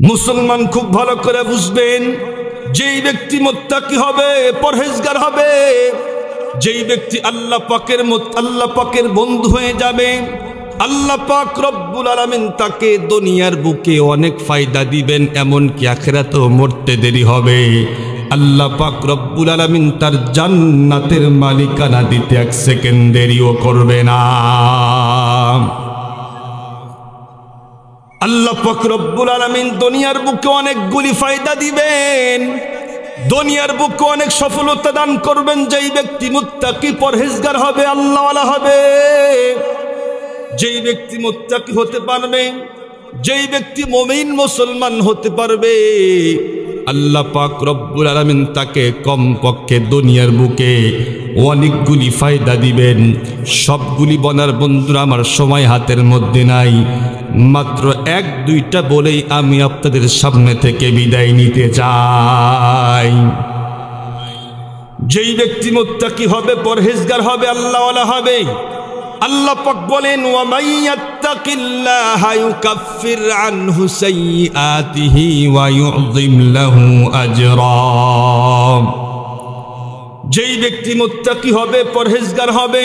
মুসলমান খুব ভালো করে বুঝবেন, যেই ব্যক্তি মুত্তাকি হবে, পরহেজগার হবে, যেই ব্যক্তি আল্লাহ পাকের বন্ধু হয়ে যাবে, আল্লাহ পাক রব্বুল আলামিন তাকে দুনিয়ার বুকে অনেক ফায়দা দিবেন, এমনকি আখিরাতেও মরতে দেরি হবে। আল্লাহ পাক রব্বুল আলামিন তার জান্নাতের মালিকানা দিতে এক সেকেন্ড দেরিও করবে না। আল্লাহ পাক রব্বুল আলামিন দুনিয়ার বুকে অনেকগুলি ফায়দা দিবেন, দুনিয়ার বুকে অনেক সফলতা দান করবেন। যেই ব্যক্তি মুত্তাকি পরহেজগার হবে, আল্লাহওয়ালা হবে, যেই ব্যক্তি মুত্তাকি হতে পারবে, যেই ব্যক্তি মুমিন মুসলমান হতে পারবে, আল্লাহ পাক রব্বুল আলামিন তাকে কমপক্ষে দুনিয়ার বুকে অনেকগুলি ফায়দা দিবেন। সবগুলি বলার বন্ধুরা আমার সময় হাতের মধ্যে নাই, মাত্র এক দুইটা বলেই আমি আপনাদের সামনে থেকে বিদায় নিতে চাই। যেই ব্যক্তি মুত্তাকি হবে, পরহেজগার হবে, আল্লাহওয়ালা হবে, আল্লাহ পাক বলেন ওয়া মাইয়াত্তাকিল্লাহা ইউকাফির আনহু সাইয়্যাতিহি ওয়া ইউযিম লাহু আজরা। যেই ব্যক্তি মুত্তাকি হবে, পরহেজগার হবে,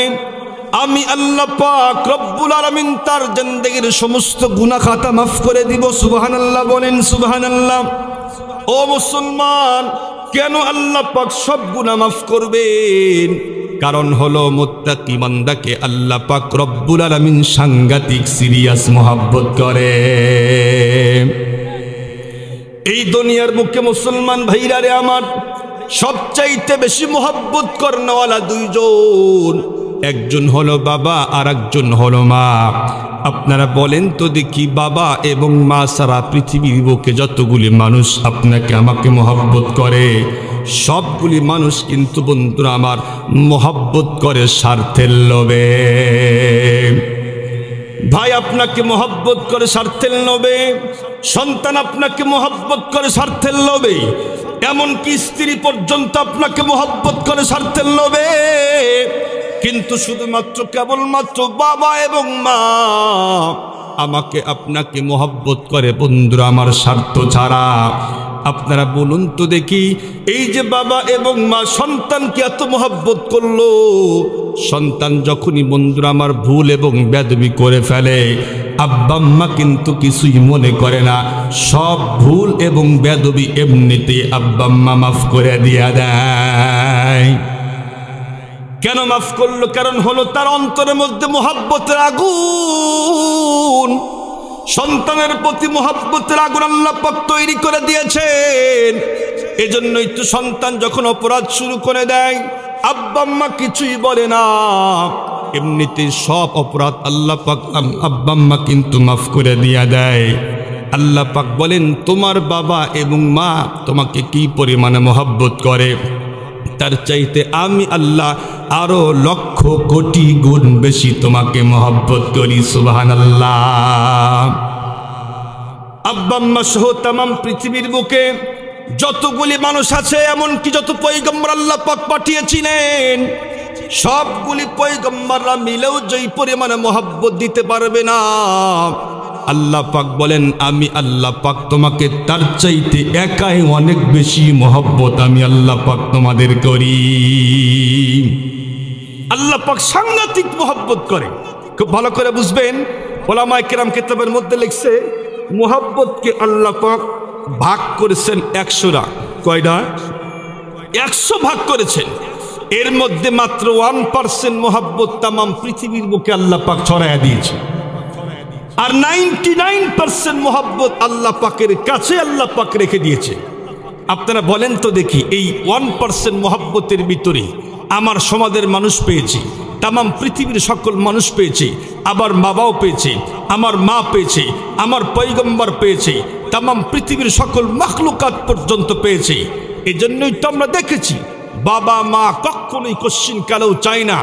আমি আল্লাহ পাক রব্বুল আলামিন তার জিন্দেগীর সমস্ত গুনাহ খাতা মাফ করে দিব। সুবহানাল্লাহ বলেন, সুবহানাল্লাহ। ও মুসলমান, কেন আল্লাহ পাক সব গুনাহ মাফ করবেন? কারণ হলো মুত্তাকি বান্দাকে আল্লাহ পাক রব্বুল আলামিন সাংঘাতিক সিরিয়াস মহব্বত করে। এই দুনিয়ার মুখে মুসলমান ভাইরা রে আমার, সবচাইতে বেশি মহব্বত করনেওয়ালা দুইজন, একজন হলো বাবা আর একজন হলো মা। আপনারা বলেন তো দেখি, বাবা এবং মা সারা পৃথিবীর বুকে যতগুলি মানুষ আপনাকে আমাকে মহব্বত করে, সবগুলি মানুষ কিন্তু বন্ধুরা আমার মহব্বত করে স্বার্থের লোভে। ভাই আপনাকে মহব্বত করে স্বার্থের লোভে, সন্তান আপনাকে মহব্বত করে স্বার্থের লোভে, এমনকি স্ত্রী পর্যন্ত আপনাকে মহব্বত করে স্বার্থের লোভে। কিন্তু শুধুমাত্র কেবলমাত্র বাবা এবং মা আমাকে আপনাকে মহব্বত করে বন্ধুরা আমার স্বার্থ ছাড়া। আপনারা বলুন তো দেখি, এই যে বাবা এবং মা সন্তানকে এত মহব্বত করলো, সন্তান যখনই বন্ধুরা আমার ভুল এবং বেয়াদবি করে ফেলে, আব্বা আম্মা কিন্তু কিছুই মনে করে না, সব ভুল এবং বেয়াদবি এমনিতে আব্বা আম্মা মাফ করে দিয়া দেয়। কেন মাফ করলো? কারণ হলো তার অন্তরের মধ্যে মহব্বতের আগুন, সন্তানের প্রতি মহব্বতের আগুন আল্লাহ পাক তৈরি করে দিয়েছেন। এজন্যই তো সন্তান যখন অপরাধ শুরু করে দেয়, আব্বা আম্মা কিছুই বলে না, এমনিতে সব অপরাধ আল্লাহ পাক আব্বা আম্মা কিন্তু মাফ করে দিয়া দেয়। আল্লাহ পাক বলেন, তোমার বাবা এবং মা তোমাকে কি পরিমাণে মহব্বত করে, তার চাইতে আমি আল্লাহ আরো লক্ষ কোটি গুণ বেশি তোমাকে মহব্বত করি। সুবহানাল্লাহ। আব্বা আম্মা সহ তামাম পৃথিবীর বুকে যতগুলি মানুষ আছে, এমনকি যত পয়গম্বর আল্লাহ পাক পাঠিয়েছিলেন, সবগুলি পয়গম্বররা মিলেও যেই পরিমাণে মহব্বত দিতে পারবে না, আল্লাহ পাক বলেন আমি আল্লাহ পাক তোমাকে তার চাইতে একাই অনেক বেশি মহব্বত আমি আল্লাহ পাক তোমাদের করি। আল্লাহ পাক সাংঘাতিক মহব্বত করে, খুব ভালো করে বুঝবেন। ওলামায়ে কেরাম কিতাবের মধ্যে লিখছে, মহব্বতকে আল্লাহ পাক ভাগ করেছেন 100টা। কয়টা? 100 ভাগ করেছেন। এর মধ্যে মাত্র 1% মহব্বত তামাম পৃথিবীর বুকে আল্লাহ পাক ছড়ায়া দিয়েছে, আর 99% মহব্বত আল্লাহ পাকের কাছে আল্লাহ পাক রেখে দিয়েছে। আপনারা বলেন তো দেখি, এই 1% মহব্বতের ভিতরে আমার সমাজের মানুষ পেয়েছি, তামাম পৃথিবীর সকল মানুষ পেয়েছে, আবার বাবাও পেয়েছে, আমার মা পেয়েছে, আমার পয়গম্বর পেয়েছে, তামাম পৃথিবীর সকল মাখলুকাত পর্যন্ত পেয়েছে। এজন্যই তো আমরা দেখেছি, বাবা মা কখনোই কোশ্চিন কালেও চায় না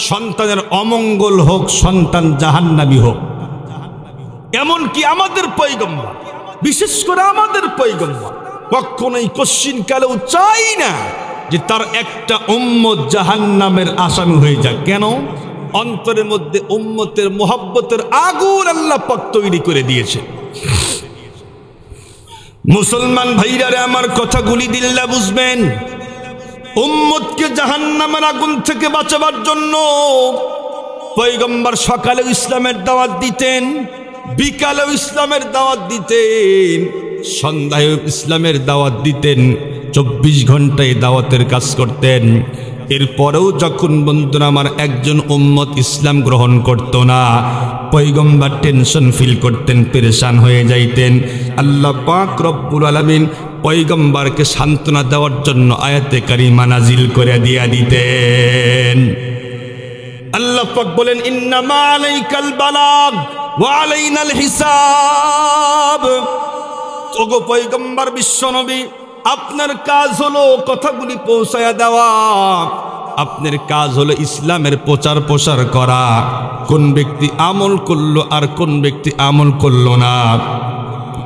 সন্তানের অমঙ্গল হোক, সন্তান জাহান্নামী হোক। এমনকি আমাদের পয়গম্বর, বিশেষ করে আমাদের পয়গম্বর কখনোই কোশ্চিন কালেও চাই না যে তার একটা উম্মত জাহান্নামের আসামি হয়ে যায়। কেন? অন্তরের মধ্যে উম্মতের মোহাব্বতের আগুন আল্লাহ পাক তৈরি করে দিয়েছে। মুসলমান ভাইরারে আমার কথাগুলি দিল্লা বুঝবেন। উম্মতকে জাহান্নামের আগুন থেকে বাঁচাবার জন্য পয়গম্বর সকালেও ইসলামের দাওয়াত দিতেন, বিকালেও ইসলামের দাওয়াত দিতেন, সন্ধ্যায়ও ইসলামের দাওয়াত দিতেন, 24 ঘন্টায় দাওয়াতের কাজ করতেন। এরপরেও যখন বন্ধুরা আমার একজন উম্মত ইসলাম গ্রহণ করত না, পয়গম্বর টেনশন ফিল করতেন, পেরেশান হয়ে যাইতেন। আল্লাহ পাক রব্বুল আলামিন পয়গম্বরকে সান্ত্বনা দেওয়ার জন্য আয়াতে কারিমা নাজিল করে দিয়া দিতেন। আল্লাহ পাক বলেন, ইন্নামা আলাইকাল বালাগ ওয়া আলাইনাল হিসাব। ওগো পয়গম্বর বিশ্বনবী, আপনার কাজ হলো কথাগুলি পৌঁছায়া দেওয়া, আপনার কাজ হলো ইসলামের প্রচার প্রসার করা। কোন ব্যক্তি আমল করলো আর কোন ব্যক্তি আমল করলো না,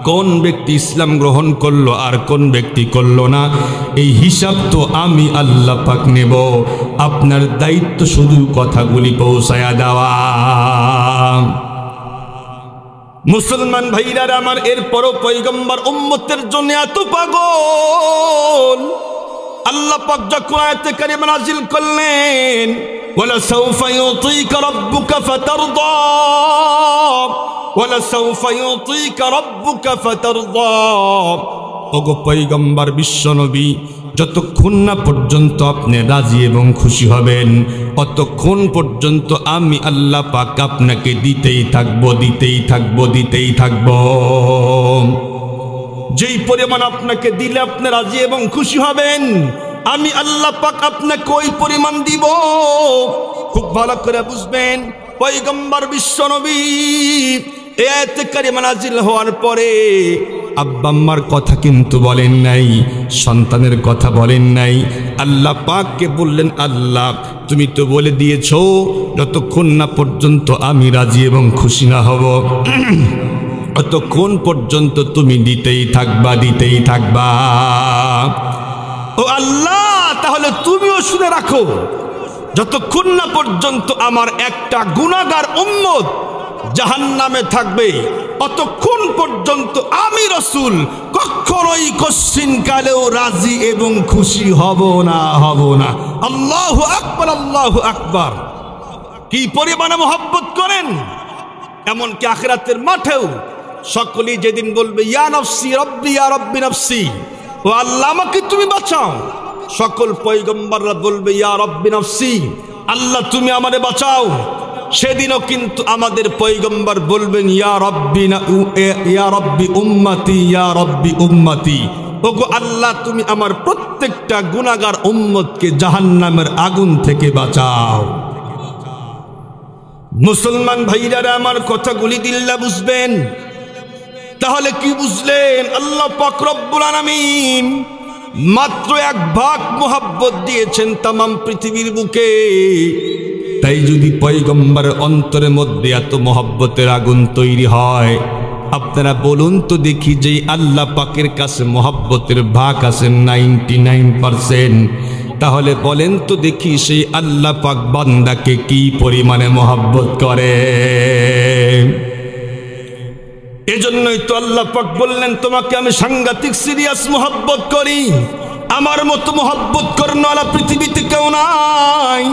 কোন ব্যক্তি ইসলাম গ্রহণ করলো আর কোন ব্যক্তি করলো না, এই হিসাব তো আমি আল্লাহ পাক নেব। আপনার দায়িত্ব শুধু কথাগুলি পৌঁছায়া দেওয়া। মুসলমান ভাইরা আমার, এরপরও পয়গম্বর উম্মতের জন্য এত পাগল, আল্লাহ পাক যখন আয়াতে কারিমা নাযিল করলেন, ওয়ালা সাউফা ইউতিকা রাব্বুকা ফাতারদা, ওয়ালা সাউফা ইউতিকা রাব্বুকা ফাতারদা। ওগো পয়গম্বর বিশ্বনবী, যতক্ষণ না পর্যন্ত আপনি রাজি এবং খুশি হবেন, অতক্ষণ পর্যন্ত আমি আল্লাহ পাক আপনাকে দিতেই থাকবো, দিতেই থাকবো, দিতেই থাকবো। যেই পরিমাণ আপনাকে দিলে আপনি রাজি এবং খুশি হবেন, আমি আল্লাহ পাক আপনাকে ওই পরিমাণ দিব। খুব ভালো করে বুঝবেন, পয়গম্বর বিশ্বনবী এই আয়াতে কারিমা নাযিল হওয়ার পরে আব্বা আম্মার কথা কিন্তু বলেন নাই, সন্তানের কথা বলেন নাই। আল্লাহ পাককে বললেন, আল্লাহ তুমি তো বলে দিয়েছো যতক্ষণ না পর্যন্ত আমি রাজি এবং খুশি না হব, ততক্ষণ পর্যন্ত তুমি দিতেই থাকবা, দিতেই থাকবা। ও আল্লাহ, তাহলে তুমিও শুনে রাখো, যতক্ষণ না পর্যন্ত আমার একটা গুনাহগার উম্মত জাহান্নামে থাকবে, অতক্ষণ পর্যন্ত আমি রাসূল কখনোই কশ্চিন কালেও রাজি এবং খুশি হব না, হব না। আল্লাহু আকবার, আল্লাহু আকবার। কি পরিমাণে মহব্বত করেন, এমনকি আখিরাতের মাঠেও সকলেই যেদিন বলবে, ইয়া নফসি রব্বি, ইয়া রব্বি নফসি, ও আল্লাহ আমাকে তুমি বাঁচাও, সকল পয়গম্বররা বলবে, ইয়া রব্বি নফসি, আল্লাহ তুমি আমারে বাঁচাও। সেদিনও কিন্তু আমাদের পয়গম্বর বলবেন, ইয়া রব্বি, ইয়া রব্বি উম্মতি, ইয়া রব্বি উম্মতি। ওগো আল্লাহ, তুমি আমার প্রত্যেকটা গুনাহগার উম্মতকে জাহান্নামের আগুন থেকে বাঁচাও। মুসলমান ভাইরা আমার কথাগুলি দিল্লা বুঝবেন। তাহলে কি বুঝলেন? আল্লাহ পাক রব্বুল আলামিন মাত্র 1 মোহাব্বত দিয়েছেন তামাম পৃথিবীর বুকে। তাই যদি পয়গম্বরের অন্তরের মধ্যে এত মোহাব্বতের আগুন তৈরি হয়, আপনারা বলুন তো দেখি, যে আল্লাহ পাকের কাছে মোহাব্বতের ভাগ আছে 99%, তাহলে বলেন তো দেখি সেই আল্লাহ পাক বান্দাকে কি পরিমাণে মোহাব্বত করে। এজন্যই তো আল্লাহ পাক বললেন, তোমাকে আমি সাংঘাতিক সিরিয়াস মোহাব্বত করি, আমার মতো মোহাব্বত করনেওয়ালা পৃথিবীতে কেউ নাই।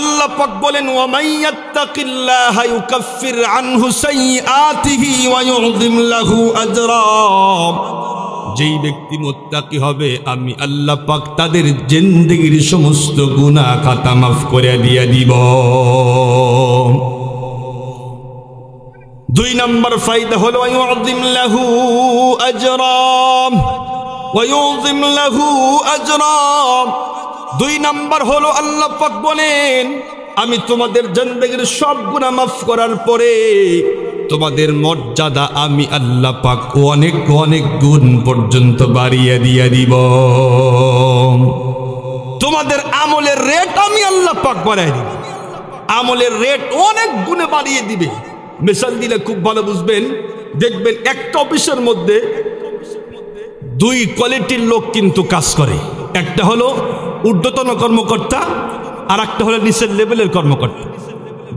আল্লাহ পাক বলেন, ওয়া মাইয়াত্তাকিল্লাহা ইউকাফির আনহু সাইয়্যাতিহি ওয়া ইউযিম লাহু আজরা। যেই ব্যক্তি মুত্তাকি হবে, আমি আল্লাহ পাক তাদের জিন্দেগীর সমস্ত গুনাহ খাতা মাফ করে দিয়ে দিব। 2 নম্বর ফায়দা হলো, ওয়া ইউযিম লাহু আজরা, ওয়া ইউযিম লাহু আজরা। 2 নম্বর হলো, আল্লাহ পাক বলেন, আমি তোমাদের জিন্দেগীর সব গুনাহ মাফ করার পরে তোমাদের মর্যাদা আমি আল্লাহ পাক অনেক অনেক গুণ পর্যন্ত বাড়িয়ে দিয়ে দিব। তোমাদের আমলের রেট আমি আল্লাহ পাক বাড়িয়ে দিব, আমলের রেট অনেক গুণে বাড়িয়ে দিবে। মিসাল দিলে খুব ভালো বুঝবেন। দেখবেন একটা অফিসের মধ্যে 2 কোয়ালিটির লোক কিন্তু কাজ করে। একটা হলো ঊর্ধ্বতন কর্মকর্তা, আর একটা হলো নিচের লেভেলের কর্মকর্তা।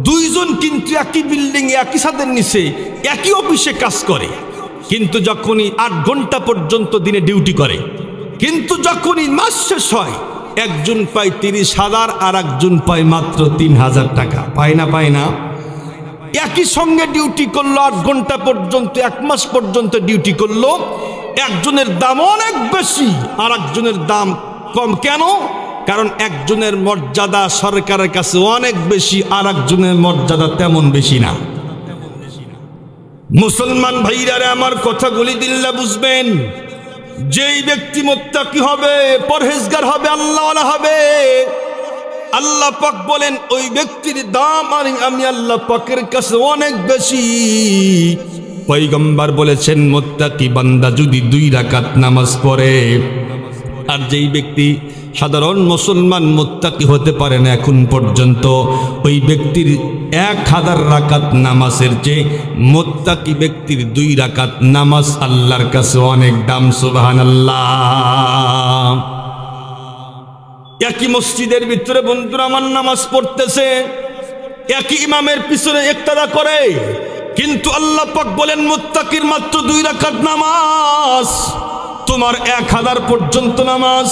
2 জন কিন্তু একই বিল্ডিং, একই ছাদের নিচে, একই অফিসে কাজ করে, কিন্তু যখনই 8 ঘন্টা পর্যন্ত দিনে ডিউটি করে, কিন্তু যখনই মাস শেষ হয় একজন পায় 30,000 আর একজন পায় মাত্র 3,000 টাকা। পায় না? একই সঙ্গে ডিউটি করলো 8 ঘন্টা পর্যন্ত, 1 মাস পর্যন্ত ডিউটি করলো, একজনের দাম অনেক বেশি আর একজনের দাম কম। কেন? কারণ একজনের মর্যাদা সরকারের কাছে অনেক বেশি আর একজনের মর্যাদা তেমন বেশি না। মুসলমান ভাইরা আমার কথাগুলি দিল্লা বুঝবেন, যেই ব্যক্তি মুত্তাকি হবে, পরহেজগার হবে, আল্লাহওয়ালা হবে, আল্লাহ পাক বলেন ওই ব্যক্তির দাম আর আমি আল্লাহ পাকের কাছে অনেক বেশি। পয়গম্বর বলেছেন মুত্তাকি বান্দা যদি 2 রাকাত নামাজ পড়ে, আর যেই ব্যক্তি সাধারণ মুসলমান মুত্তাকি হতে পারে না এখন পর্যন্ত, ওই ব্যক্তির 1000 রাকাত নামাজের চেয়ে মুত্তাকি ব্যক্তির 2 রাকাত নামাজ আল্লাহর কাছে অনেক দাম। সুবহানাল্লাহ। একই মসজিদের ভিতরে বন্ধুরা আমার নামাজ পড়তেছে, একই ইমামের পিছনে ইক্তাদা করে, কিন্তু আল্লাহ পাক বলেন মুত্তাকির মাত্র 2 রাকাত নামাজ, তোমার 1000 পর্যন্ত নামাজ,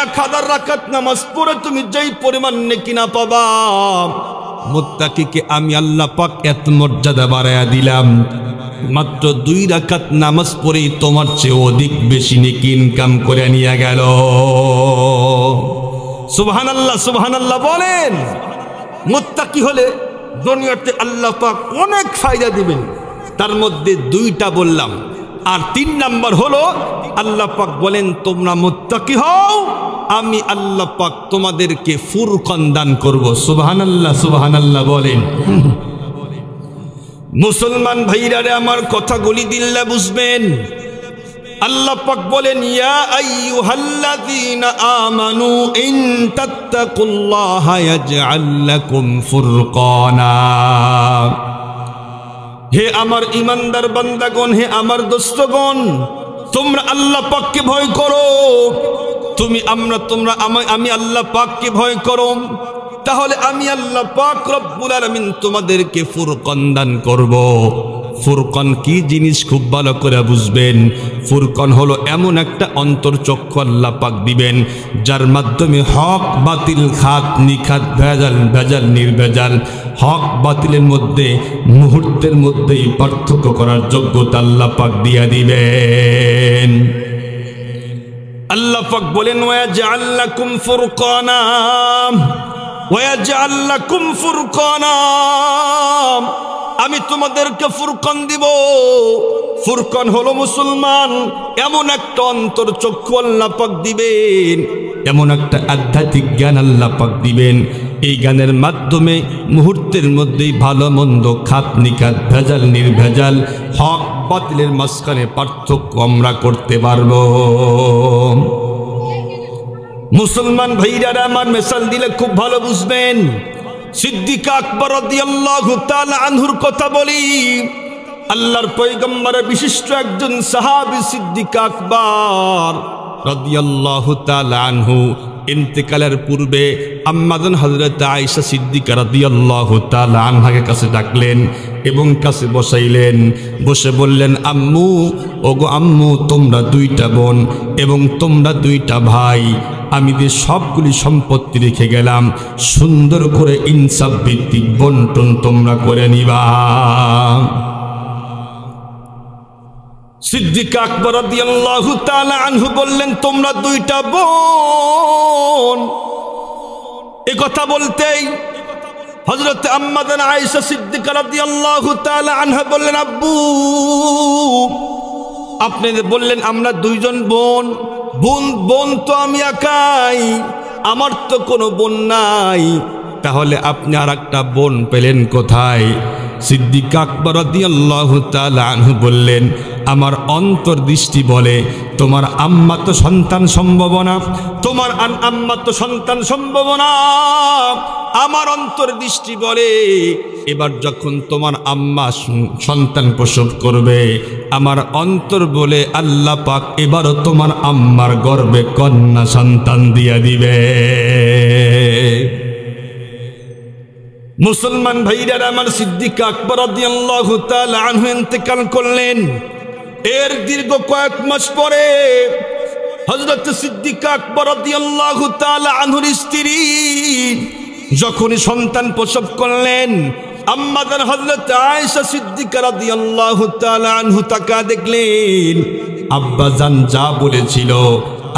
1000 রাকাত নামাজ পড়ে তুমি যেই পরিমাণ নেকি না পাবা, মুত্তাকিকে আমি আল্লাহ পাক এত মর্যাদা বাড়ায়া দিলাম, মাত্র 2 রাকাত নামাজ পড়েই তোমার চেয়ে অধিক বেশি নেকি ইনকাম করে নিয়ে গেল। সুবহানাল্লাহ, সুবহানাল্লাহ বলেন। মুত্তাকি হলে দুনিয়াতে আল্লাহ পাক অনেক ফায়দা দিবেন, তার মধ্যে 2টা বললাম। আর 3 নাম্বার হলো আল্লাহ পাক বলেন তোমরা মুত্তাকি হও, আমি আল্লাহ পাক তোমাদেরকে ফুরকান দান করব। সুবহানাল্লাহ, সুবহানাল্লাহ বলেন। মুসলমান ভাইরা আমার কথাগুলি দিল্লা বুঝবেন, আল্লাহ পাক বলেন ইয়া আইয়ুহাল্লাযীনা আমানু ইন তাত্তাকুল্লাহা ইয়াজআল লাকুম ফুরকানা। হে আমার ইমানদার বান্দাগণ, হে আমার দোস্তগণ, তোমরা আল্লাহ পাককে ভয় করো। আমি আল্লাহ পাককে ভয় করো, তাহলে আমি আল্লাহ পাক রব্বুল আলামিন তোমাদেরকে ফুরকান দান করব। ফুরকান কি জিনিস খুব ভালো করে বুঝবেন। ফুরকান হলো এমন একটা অন্তর্চক্ষু আল্লাহ পাক দিবেন, যার মাধ্যমে হক বাতিল, খাত নিখাত, ভেজাল নির্ভেজাল, হক বাতিলের মধ্যে মুহূর্তের মধ্যেই পার্থক্য করার যোগ্যতা আল্লাহ পাক দিয়া দিবেন। আল্লাহ পাক বলেন ওয়াজআল লাকুম ফুরকানা, ওয়াজআল লাকুম ফুরকানা, আমি তোমাদেরকে ফুরকান দিব। ফুরকান হলো মুসলমান এমন একটা অন্তর্চক্ষু আল্লাহ পাক দিবেন, এমন একটা আধ্যাত্মিক জ্ঞান আল্লাহ পাক দিবেন, এই জ্ঞানের মাধ্যমে মুহূর্তের মধ্যেই ভালো মন্দ, খাত নিখাত, ভেজাল নির্ভেজাল, হক বাতিলের মাঝখানে পার্থক্য আমরা করতে পারব। মুসলমান ভাইরা আমার মিসাল দিলে খুব ভালো বুঝবেন। সিদ্দিক আকবর রাদিয়াল্লাহু তাআলা আনহুর কথা বলি। আল্লাহর পয়গম্বরের বিশিষ্ট একজন সাহাবী সিদ্দিক আকবর রাদিয়াল্লাহু তাআলা আনহু ইন্তেকালের পূর্বে আম্মাজান হযরত আয়েশা সিদ্দিকা রাদিয়াল্লাহু তাআলা আনহাকে কাছে ডাকলেন এবং কাছে বসাইলেন। বসে বললেন, আম্মু, ওগো আম্মু, তোমরা 2টা বোন এবং তোমরা 2টা ভাই, আমি যে সবগুলি সম্পত্তি রেখে গেলাম, সুন্দর করে ইনসাফ ভিত্তিক বন্টন তোমরা করে নিবা। সিদ্দিক আকবর রাদিয়াল্লাহু তাআলা আনহু বললেন, তোমরা 2টা বোন। এ কথা বলতেই হযরত আম্মাজান আয়েশা সিদ্দিকা রাদিয়াল্লাহু তাআলা আনহা বললেন, আব্বু, আপনি বললেন আমরা 2 জন বোন। বোন তো আমি একাই, আমার তো কোনো বোন নাই, তাহলে আপনি আর একটা বোন পেলেন কোথায়? সিদ্দিক আকবর রাদিয়াল্লাহু তাআলা আনহু বললেন, আমার অন্তর্দৃষ্টি বলে তোমার আম্মা তো সন্তান সম্ভব না, তোমার আম্মা তো সন্তান সম্ভব না। আমার অন্তর্দৃষ্টি বলে এবার যখন তোমার আম্মা সন্তান প্রসব করবে, আমার অন্তর বলে আল্লাহ পাক এবারও তোমার আম্মার গর্ভে কন্যা সন্তান দিয়া দিবে। মুসলমান ভাইরা আমার, সিদ্দিক আকবর রাদিয়াল্লাহু তাআলা আনহু ইন্তেকাল করলেন। এর দীর্ঘ কয়েক মাস পরে হযরত সিদ্দিক আকবর রাদিয়াল্লাহু তাআলা আনহুর স্ত্রী যখনই সন্তান প্রসব করলেন, আম্মাজান হযরত আয়েশা সিদ্দিকা রাদিয়াল্লাহু তাআলা আনহু তাকা দেখলেন, আব্বাজান যা বলেছিল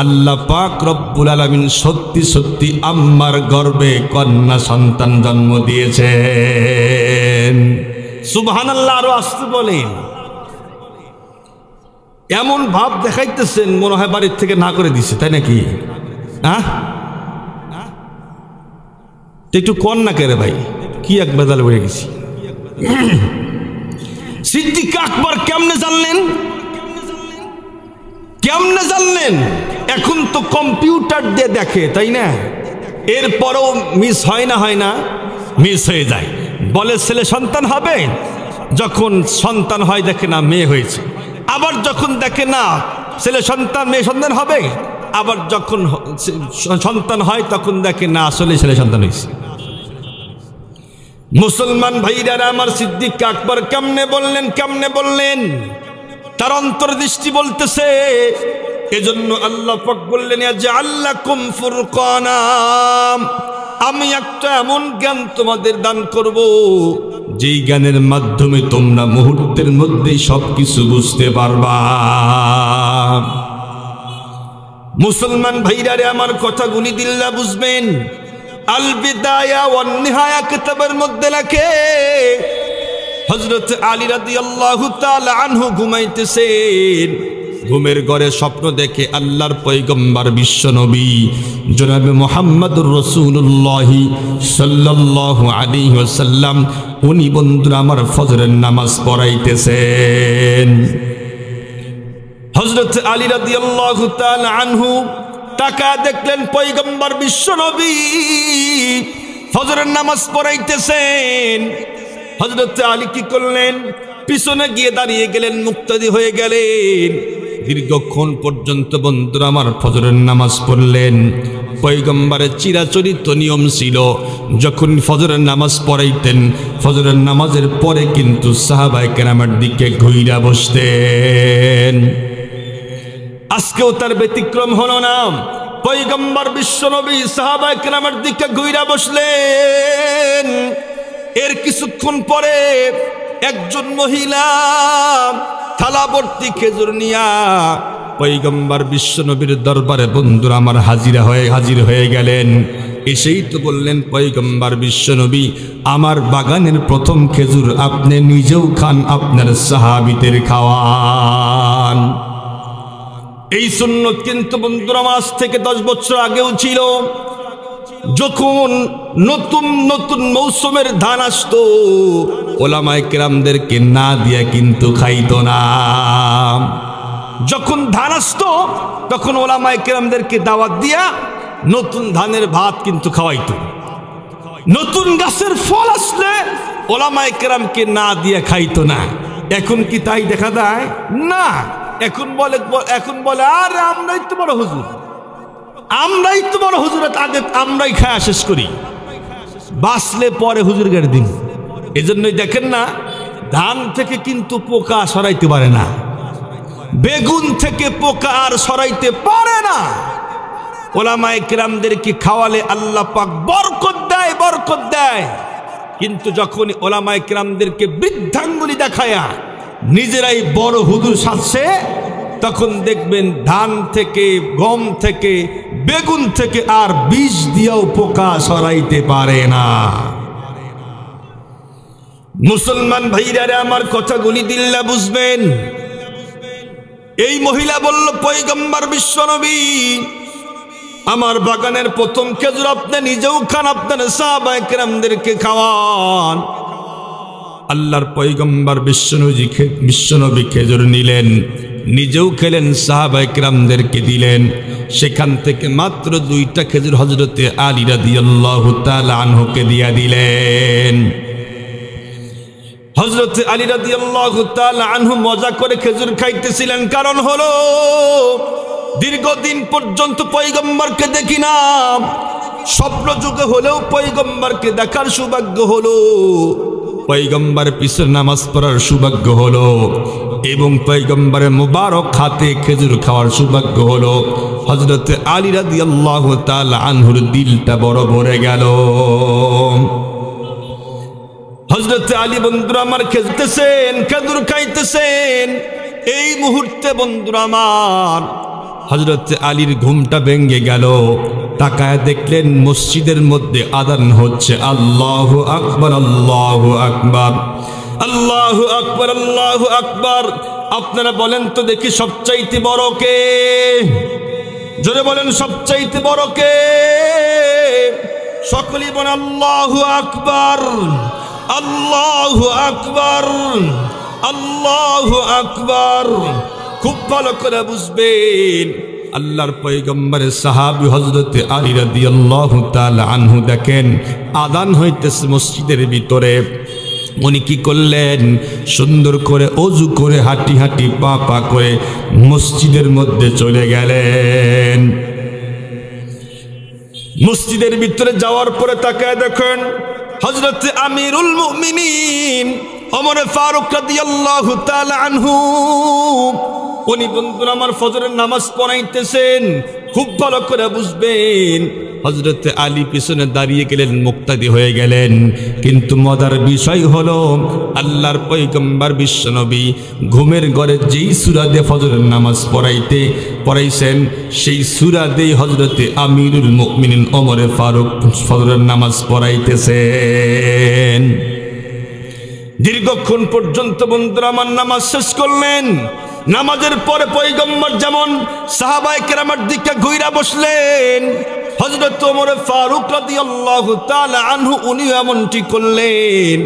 আল্লাহ পাক রব্বুল আলামিন সত্যি সত্যি আম্মার গর্ভে কন্যা সন্তান জন্ম দিয়েছেন। সুবহানাল্লাহ। আরো আসতে বলেন। এমন ভাব দেখাইতেছেন মনে হয় বাড়ির থেকে না করে দিছে, তাই নাকি? হ্যাঁ, একটু কন না কেরে ভাই, কি এক বেদাল হয়ে গেছি। সিদ্দিক আকবর কেমনে জানলেন? কেমনে জানলেন? এখন তো কম্পিউটার দিয়ে দেখে, তাই না? এরপরও মিস হয় না? হয় না, মিস হয়ে যায়। বলে ছেলে সন্তান হবে, যখন সন্তান হয় দেখে না মেয়ে হয়েছে। আবার যখন দেখে না ছেলে সন্তান মেয়ে সন্তান হবে, আবার যখন সন্তান হয় তখন দেখে না আসলে ছেলে সন্তান হয়েছে। মুসলমান ভাইরা আমার, সিদ্দিক আকবর কেমনে বললেন? কেমনে বললেন? তার অন্তর্দৃষ্টি বলতেছে। এজন্য আল্লাহ পাক বললেন, জাআল্লাকুম ফুরকানা, আমি একটা এমন জ্ঞান তোমাদের দান করব যেই জ্ঞানের মাধ্যমে তোমরা মুহূর্তের মধ্যেই সবকিছু বুঝতে পারবা। মুসলমান ভাইরা আমার কথাগুলি দিল্লা বুঝবেন। আল বিদায়া ওয়ান নিহায়া কিতাবের মধ্যে লেখে হযরত আলী রাদিয়াল্লাহু তাআলা আনহু ঘুমাইতেছেন। ঘুমের ঘরে স্বপ্ন দেখে আল্লাহর পয়গম্বর বিশ্বনবী জনাবে মুহাম্মদুর রাসূলুল্লাহ সাল্লাল্লাহু আলাইহি ওয়াসাল্লাম উনি বন্ধুরা আমার ফজরের নামাজ পড়াইতেছেন। হযরত আলী রাদিয়াল্লাহু তাআলা আনহু তাকা দেখলেন পয়গম্বর বিশ্বনবী ফজরের নামাজ পড়াইতেছেন। হযরত আলী কি করলেন? পিছনে গিয়ে দাঁড়িয়ে গেলেন, মুক্তাদি হয়ে গেলেন। দীর্ঘক্ষণ পর্যন্ত বন্ধুরা আমার ফজরের নামাজ পড়লেন। পয়গম্বরের চিরাচরিত নিয়ম ছিল, যখন ফজরের নামাজ পড়াইতেন ফজরের নামাজের পরে কিন্তু সাহাবায়ে কেরামের দিকে ঘুইরা বসতেন। আজকেও তার ব্যতিক্রম হলো না। পয়গম্বর বিশ্বনবী সাহাবায়ে কেরামের দিকে ঘুইরা বসলেন। এর কিছুক্ষণ পরে একজন মহিলা থালাবর্তী খেজুর নিয়া পয়গম্বর বিশ্বনবীর দরবারে বন্ধুরা আমার হাজির হয়ে গেলেন। এসেই তো বললেন, পয়গম্বর বিশ্বনবী আমার বাগানের প্রথম খেজুর আপনি নিজেও খান, আপনার সাহাবীদের খাওয়ান। এই সুন্নত কিন্তু বন্ধুরা আজ থেকে 10 বছর আগেও ছিল। যখন নতুন নতুন মৌসুমের ধান আসতো, ওলামায়ে কেরামদেরকে না দিয়া কিন্তু খাইতো না। যখন ধান আসতো তখন ওলামায়ে কেরামদেরকে দাওয়াত দিয়া নতুন ধানের ভাত কিন্তু খাওয়াইতো। নতুন গাছের ফল আসলে ওলামায়ে কেরামকে না দিয়া খাইতো না। এখন কি তাই দেখা যায়? না। এখন বলে আরে আমরাই তো বড় হুজুর, আমরাই তো বড় হুজুরের আগে আমরাই খায়া শেষ করি, বাঁচলে পরে হুজুরের দিন। এজন্যই দেখেন না, ধান থেকে কিন্তু পোকা সরাইতে পারে না, বেগুন থেকে পোকা আর সরাইতে পারে না। ওলামায়ে কেরামদেরকে খাওয়ালে আল্লাহ পাক বরকত দেয়, বরকত দেয়। কিন্তু যখন ওলামায়ে কেরামদেরকে বৃদ্ধাঙ্গুলি দেখায়া নিজেরাই বড় হুজুর সাজছে, তখন দেখবেন ধান থেকে, গম থেকে, বেগুন থেকে আর বীজ দিয়েও পোকা সরাইতে পারে না। মুসলমান ভাইরা আমার কথাগুলি দিল্লা বুঝবেন। এই মহিলা বলল, পয়গম্বর বিশ্বনবী আমার বাগানের প্রথম খেজুর আপনি নিজেও খান, আপনার সাহাবায়ে কেরামদেরকে খাওয়ান। আল্লাহর পয়গম্বর বিশ্বনবী খেজুর নিলেন, নিজেও খেলেন, সাহাবায়ে কেরামদেরকে দিলেন। সেখান থেকে মাত্র 2টা খেজুর হযরতে আলী রাদিয়াল্লাহু তাআলা আনহুকে দিয়া দিলেন। হযরতে আলী রাদিয়াল্লাহু তাআলা আনহু মজা করে খেজুর খাইতেছিলেন। কারণ হলো দীর্ঘদিন পর্যন্ত পয়গম্বরকে দেখি না, স্বপ্ন যুগে হলেও পয়গম্বরকে দেখার সৌভাগ্য হলো। পয়গম্বরের পিছনে নামাজ পড়ার সৌভাগ্য হলো এবং পয়গম্বরের মুবারক হাতে খেজুর খাওয়ার সৌভাগ্য হলো। হযরত আলী রাদিয়াল্লাহু তাআলা আনহুর দিলটা বড় ভরে গেল। হযরত আলী বন্ধুরা আমার খেলতেছেন, খেজুর খাইতেছেন। এই মুহূর্তে বন্ধুরা আমার হযরত আলীর ঘুমটা ভেঙে গেল। তাকায় দেখলেন মসজিদের মধ্যে আযান হচ্ছে, আল্লাহু আকবার, আল্লাহু আকবার, আল্লাহু আকবার, আল্লাহু আকবার। আপনারা বলেন তো দেখি সবচাইতে বড় কে? জোরে বলেন সবচাইতে বড় কে? সকলেই বলেন আল্লাহু আকবার, আল্লাহু আকবার, আল্লাহু আকবার। খুব ভালো করে বুঝবেন, আল্লাহর পয়গম্বরের সাহাবী হযরত আলী রাদিয়াল্লাহু তাআলা আনহু দেখেন আযান হইতেছে মসজিদের ভিতরে। উনি কি করলেন? সুন্দর করে ওযু করে হাঁটি হাঁটি পা পা করে মসজিদের মধ্যে চলে গেলেন। মসজিদের ভিতরে যাওয়ার পরে তাকায় দেখেন হযরত আমিরুল মুমিনিন ওমর ফারুক রাদিয়াল্লাহু তাআলা আনহু উনি বন্ধুরা আমার ফজরের নামাজ পড়াইতেছেন। খুব ভালো করে বুঝবেন, হযরত আলী পিছনে দাঁড়িয়ে গেলেন, মুক্তাদি হয়ে গেলেন। কিন্তু মজার বিষয় হলো আল্লাহর পয়গম্বর বিশ্বনবী ঘুমের ঘরে যেই সূরা দিয়ে ফজরের নামাজ পড়াইছেন সেই সূরা দিয়ে হযরত আমিরুল মুমিনিন ওমর ফারুক ফজরের নামাজ পড়াইতেছেন। দীর্ঘক্ষণ পর্যন্ত বন্ধুরা আমার নামাজ শেষ করলেন। নামাজের পরে পয়গম্বর যেমন সাহাবায়ে কেরামের দিকে ঘুরে বসলেন, হযরত ওমর ফারুক রাদিয়াল্লাহু তাআলা আনহু উনি এমনটি করলেন।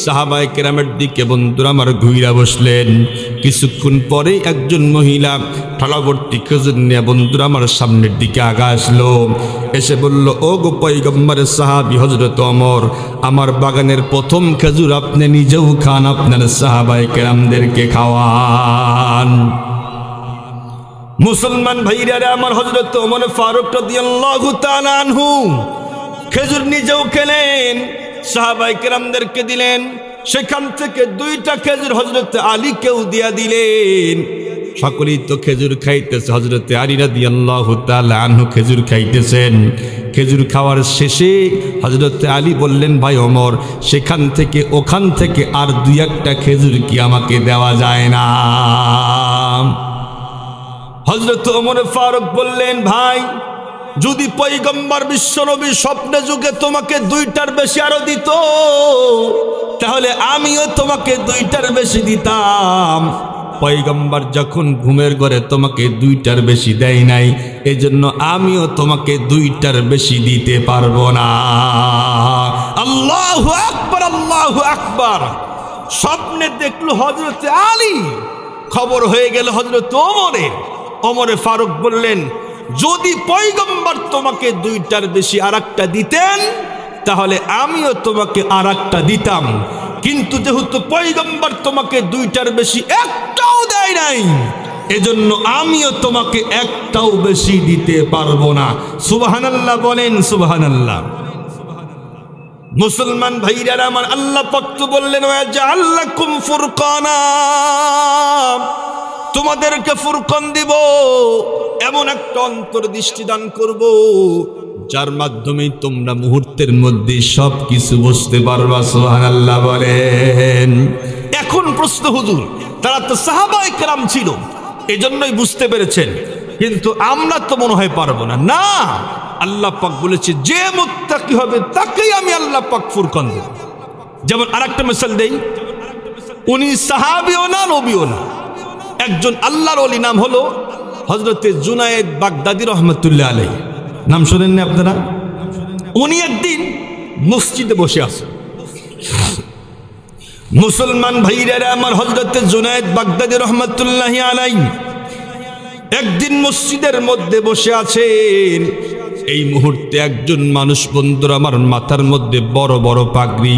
সাহাবায়ে কেরামের দিকে বন্ধুরা আমার ঘুরে বসলেন। কিছুক্ষণ পরে একজন মহিলা ঠালাবর্তী খেজুর নিয়ে বন্ধুরা আমার সামনের দিকে আগা আসলো। এসে বলল, ও গো পয়গম্বরের সাহাবী হযরত ওমর, আমার বাগানের প্রথম খেজুর আপনি নিজেও খান, আপনার সাহাবায়ে কেরামদেরকে খাওয়ান। মুসলমান ভাইরা আমার, হযরত ওমর ফারুক রাদিয়াল্লাহু তাআলা আনহু খেজুর নিজেও খেলেন, সাহাবায়ে কেরামদেরকে দিলেন। সেখান থেকে 2টা খেজুর হযরত আলীকেও দিয়া দিলেন। সকলেই তো খেজুর খাইতেছে। হযরত আলী রাদিয়াল্লাহু তাআলা আনহু খেজুর খাইতেছেন। খেজুর খাওয়ার শেষে হযরত আলী বললেন, ভাই ওমর, সেখান থেকে ওখান থেকে আর 2-1টা খেজুর কি আমাকে দেওয়া যায় না? হযরত ওমর ফারুক বললেন, ভাই, যদি পয়গম্বর বিশ্বনবী স্বপ্নে যুগে তোমাকে 2টার বেশি আরো দিত তাহলে আমিও তোমাকে 2টার বেশি দিতাম। পয়গম্বর যখন ঘুমের ঘরে তোমাকে 2টার বেশি দেয় নাই, এজন্য আমিও তোমাকে 2টার বেশি দিতে পারবো না। আল্লাহু আকবার, আল্লাহু আকবার। স্বপ্নে দেখলো হযরত আলী, খবর হয়ে গেল হযরত ওমরের। ওমর ফারুক বললেন, যদি পয়গম্বর তোমাকে 2টার বেশি আরেকটা দিতেন তাহলে আমিও তোমাকে আরেকটা দিতাম, কিন্তু যেহেতু পয়গম্বর তোমাকে 2টার বেশি একটাও দেয় নাই, এজন্য আমিও তোমাকে একটাও বেশি দিতে পারবো না। সুবহানাল্লাহ বলেন, সুবহানাল্লাহ। মুসলমান ভাইরা আমার, আল্লাহ পাক তো বললেন, ওয়া জাআল্লাকুম ফুরকানা, তোমাদেরকে ফুরকান দিব, এমন একটা অন্তর্দৃষ্টি দান করব যার মাধ্যমে তোমরা মুহূর্তের মধ্যে সব কিছু বুঝতে পারবা। সুবহানাল্লাহ বলেন। এখন প্রশ্ন, হুজুর, তারা তো সাহাবায়ে কেরাম ছিল, এজন্যই বুঝতে পেরেছেন, কিন্তু আমরা তো মনে হয় পারবো না। না, আল্লাহ পাক বলেছে যে মুত্তাকি হবে তাকেই আমি আল্লাহ পাক ফুরকান দেব। যেমন আরেকটা মিসাল দেই, উনি সাহাবীও না নবীও না, একজন আল্লাহর ওলি, নাম হলো হযরতে জুনায়েদ বাগদাদী রহমাতুল্লাহ আলাইহি। নাম শুনেন না আপনারা? উনি একদিন মসজিদে বসে আছেন। মুসলমান ভাইরা আমার, হযরতে জুনায়েদ বাগদাদী রহমাতুল্লাহ আলাইহি একদিন মসজিদের মধ্যে বসে আছেন। এই মুহূর্তে একজন মানুষ বন্ধুরা আমার মাথার মধ্যে বড় বড় পাগড়ি,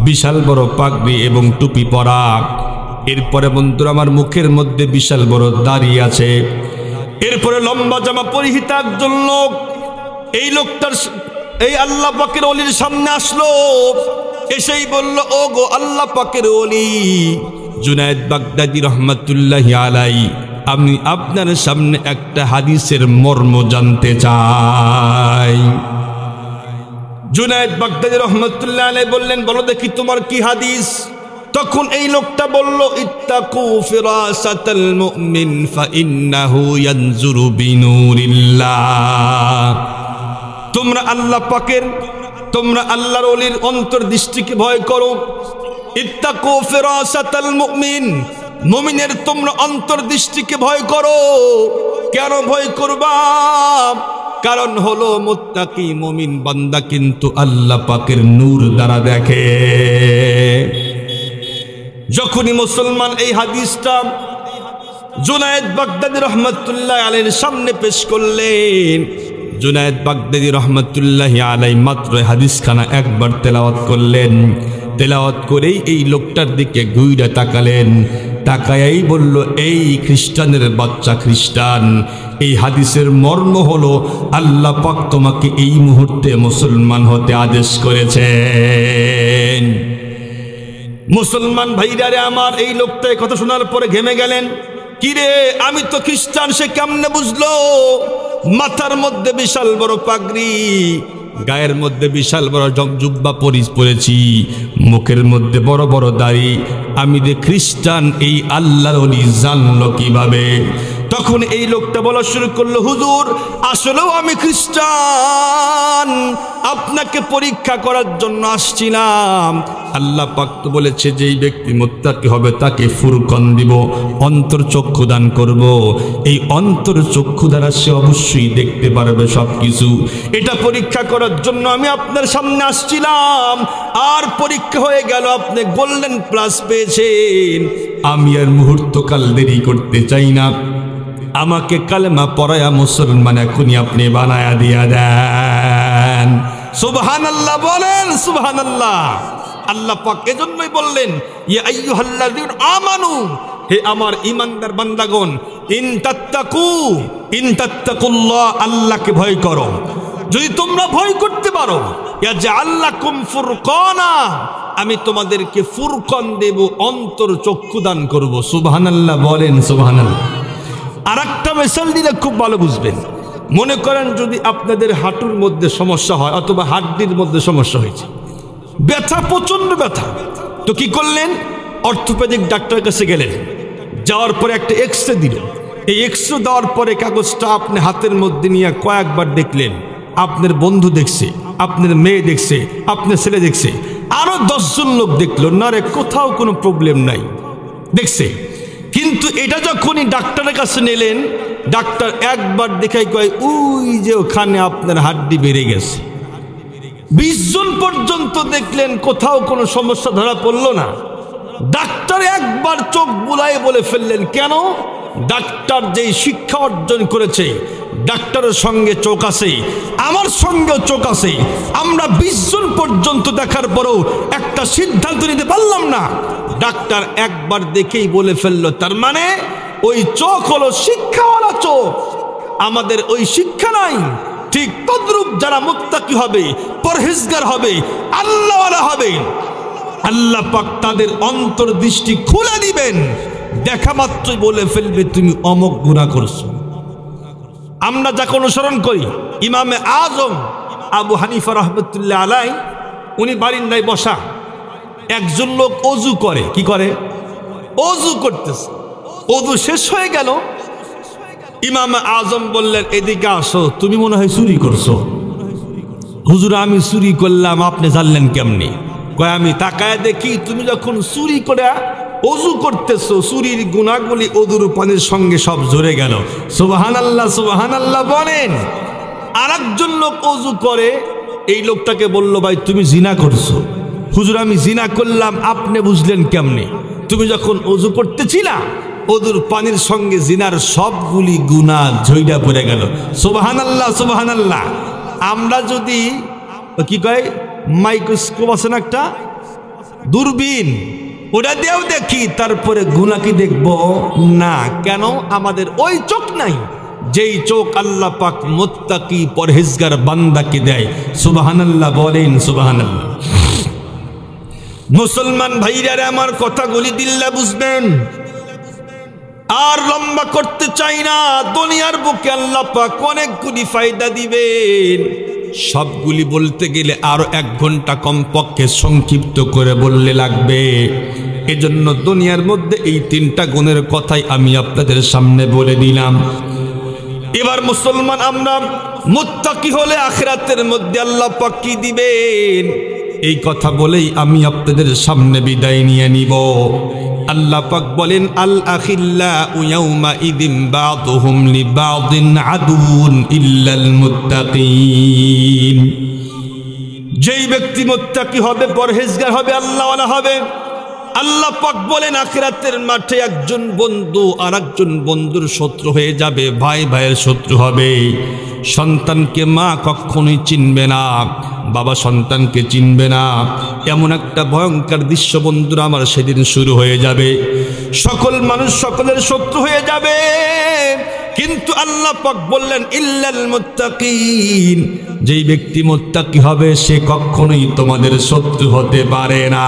বিশাল বড় পাগড়ি এবং টুপি পরা, এরপরে বন্ধুরা আমার মুখের মধ্যে বিশাল বড় দাড়ি আছে, এরপরে লম্বা জামা পরিহিত একজন লোক। এই লোকটার এই আল্লাহ পাকের ওলির সামনে আসলো। এসেই বলল, ও গো আল্লাহ পাকের ওলি জুনায়েদ বাগদাদী রহমাতুল্লাহি আলাইহি, আমি আপনার সামনে একটা হাদিসের মর্ম জানতে চাই। জুনায়েদ বাগদাদী রহমাতুল্লাহি আলাইহি বললেন, বলো দেখি তোমার কি হাদিস। তখন এই লোকটা বলল, ইত্তাকু ফিরাসাতাল মুমিন ফাইন্নাহু ইয়ানজুরু বিনুরিল্লাহ। তোমরা আল্লাহ পাকের, তোমরা আল্লাহর ওলির অন্তর্দৃষ্টিকে ভয় করো। ইত্তাকু ফিরাসাতাল মুমিন, মুমিনের তোমরা অন্তর্দৃষ্টিকে ভয় করো। কেন ভয় করবা? কারণ হলো মুত্তাকি মুমিন বান্দা কিন্তু আল্লাহ পাকের নূর দ্বারা দেখে। যখনই মুসলমান এই হাদিসটা জুনায়েদ বাগদাদী রহমাতুল্লাহি আলাইহির সামনে পেশ করলেন, জুনায়েদ বাগদাদী রহমাতুল্লাহি আলাইহি মাত্র হাদিসখানা একবার তেলাওয়াত করলেন। তেলাওয়াত করেই এই লোকটার দিকে ঘুরে তাকালেন, তাকায়াই বলল, এই খ্রিস্টানের বাচ্চা খ্রিস্টান, এই হাদিসের মর্ম হলো আল্লাহ পাক তোমাকে এই মুহূর্তে মুসলমান হতে আদেশ করেছেন। মুসলমান ভাইরারে আমার, এই লোকটা কথা শোনার পরে ঘেমে গেলেন। কিরে, আমি তো খ্রিস্টান, সে কেমনে বুঝলো? মাথার মধ্যে বিশাল বড় পাগড়ি, গায়ের মধ্যে বিশাল বড় জুব্বা পরেছি, মুখের মধ্যে বড় বড় দাড়ি, আমি যে খ্রিস্টান এই আল্লাহর ওলি জানলো কিভাবে? তখন এই লোকটা বলা শুরু করলো, হুজুর আসলেও আমি খ্রিস্টান, আপনাকে পরীক্ষা করার জন্য আসছিলাম। আল্লাহ পাক তো বলেছে যেই ব্যক্তি মুত্তাকি হবে তাকে ফুরকান দিব, অন্তর চক্ষু দান করব। এই অন্তর চক্ষু দ্বারা সে অবশ্যই দেখতে পারবে সবকিছু। এটা পরীক্ষা করার জন্য আমি আপনার সামনে আসছিলাম, আর পরীক্ষা হয়ে গেল, আপনি গোল্ডেন প্লাস পেয়েছেন। আমি আর মুহূর্তকাল দেরি করতে চাই না, আমাকে কালেমা পড়ায়া মুসলমান এখনই আপনি বানায়া দিয়া দেন। সুবহানাল্লাহ বলেন, সুবহানাল্লাহ। আল্লাহ পাক এজন্যই বললেন, ইয়া আইয়ুহাল্লাযীনা আমানু, হে আমার ঈমানদার বান্দাগণ, ইন তাত্তাকুল্লাহ, আল্লাহকে ভয় করো। যদি তোমরা ভয় করতে পারো, ইয়াজআল লাকুম ফুরকানা, আমি তোমাদেরকে ফুরকান দেব, অন্তর চক্ষু দান করব। সুবহানাল্লাহ বলেন, সুবহানাল্লাহ। আর একটা মিসাল দিলে খুব ভালো বুঝবেন। মনে করেন যদি আপনাদের হাঁটুর মধ্যে সমস্যা হয় অথবা হাড্ডির মধ্যে সমস্যা হয়েছে, ব্যথা, প্রচন্ড ব্যথা, তো কি করলেন? অর্থোপেডিক ডাক্তারের কাছে গেলেন, যাওয়ার পরে একটা এক্সরে দিল। এই এক্সরে দেওয়ার পরে কাগজটা আপনি হাতের মধ্যে নিয়ে কয়েকবার দেখলেন, আপনার বন্ধু দেখছে, আপনার মেয়ে দেখছে, আপনার ছেলে দেখছে, আরো 10 জন লোক দেখলো, না রে কোথাও কোনো প্রবলেম নাই, দেখছে। কিন্তু এটা যখনই ডাক্তারের কাছে নিলেন, ডাক্তার একবার দেখাই কয়, ওই যে ওখানে আপনার হাড্ডি বেড়ে গেছে। 20 জন পর্যন্ত দেখলেন, কোথাও কোনো সমস্যা ধরা পড়লো না। ডাক্তার একবার চোখ বুলাই বলে ফেললেন, কেন? ডাক্তার যেই শিক্ষা অর্জন করেছে, ডাক্তারের সঙ্গে চোখ আছে, আমার সঙ্গেও চোখ আছে, আমরা 20 জন পর্যন্ত দেখার পরেও একটা সিদ্ধান্ত নিতে পারলাম না। ডাক্তার একবার দেখেই বলে ফেললো, তার মানে ওই চোখ হলো শিক্ষাওয়ালা চোখ, আমাদের ওই শিক্ষা নাই। ঠিক তদ্রূপ যারা মুত্তাকি হবে, পরহেজগার হবে, আল্লাহওয়ালা হবে, আল্লাহ পাক তাদের অন্তর্দৃষ্টি খুলে দিবেন, দেখা মাত্রই বলে ফেলবে তুমি অমুক গুনাহ করছো। আমরা যাকে অনুসরণ করি, ইমামে আজম আবু হানিফা রাহমাতুল্লাহ আলাইহি, উনি বারিন্দায় বসা, একজন লোক ওযু করে, কি করে? ওযু করতেছে, ওযু শেষ হয়ে গেল। ইমামে আজম বললেন, এদিকে আসো, তুমি মনে হয় চুরি করছো। হুজুর আমি চুরি করলাম, আপনি জানলেন কেমনি? কয় আমি তাকায় দেখি তুমি যখন চুরি করে ওযু করতেছো, চুরির গুনাহগুলি ওযুর পানির সঙ্গে সব ঝরে গেল। সুবহানাল্লাহ, সুবহানাল্লাহ বলেন। আরেকজন লোক ওযু করে, এই লোকটাকে বলল, ভাই তুমি জিনা করছো। হুজুর আমি জিনা করলাম, আপনি বুঝলেন কেমনে? তুমি যখন ওযু করতেছিলা, ওযুর পানির সঙ্গে জিনার সবগুলি গুনাহ ঝইরা পড়ে গেল। সুবহানাল্লাহ, সুবহানাল্লাহ। আমরা যদি কি কয়, মাইক্রোস্কোপ আছে না একটা, দূরবীন, ওটা দিয়েও দেখি, তারপরে গুনাহ কি দেখব না? কেন? আমাদের ওই চোখ নাই, যেই চোখ আল্লাহ পাক মুত্তাকি পরহেজগার বান্দাকে দেয়। সুবহানাল্লাহ বলেন, সুবহানাল্লাহ। মুসলমান ভাইরা আমার কথাগুলি দিল্লা বুঝবেন। আর লম্বা করতে চাই না, দুনিয়ার বুকে আল্লাহ পাক অনেকগুলি ফায়দা দিবেন, সবগুলি বলতে গেলে আরো 1 ঘন্টা কমপক্ষে সংক্ষিপ্ত করে বললে লাগবে। এজন্য দুনিয়ার মধ্যে এই 3টা গুণের কথাই আমি আপনাদের সামনে বলে দিলাম। এবার মুসলমান আমরা মুত্তাকি হলে আখিরাতের মধ্যে আল্লাহ পাক কি দিবেন, এই কথা বলেই আমি আপনাদের সামনে বিদায় নিয়ে নিব। আল্লাহ পাক বলেন, আল আখিল্লাউ ইয়াউমা ইদিন বা'দুহুম লিবা'দিন আদুউন ইল্লাল মুত্তাকিন। যেই ব্যক্তি মুত্তাকি হবে, পরহেজগার হবে, আল্লাহওয়ালা হবে, আল্লাহ পাক বলেন আখিরাতের মাঠে একজন বন্ধু আর একজন বন্ধুর শত্রু হয়ে যাবে, ভাই ভাইয়ের শত্রু হবে। সন্তানকে মা কখনোই চিনবে না, বাবা সন্তানকে চিনবে না। এমন একটা ভয়ঙ্কর দৃশ্য বন্ধুরা আমার সেদিন শুরু হয়ে যাবে। সকল মানুষ সকলের শত্রু হয়ে যাবে, কিন্তু আল্লাহ পাক বললেন ইল্লাল মুত্তাকিন। যেই ব্যক্তি মুত্তাকি হবে সে কখনোই তোমাদের শত্রু হতে পারে না।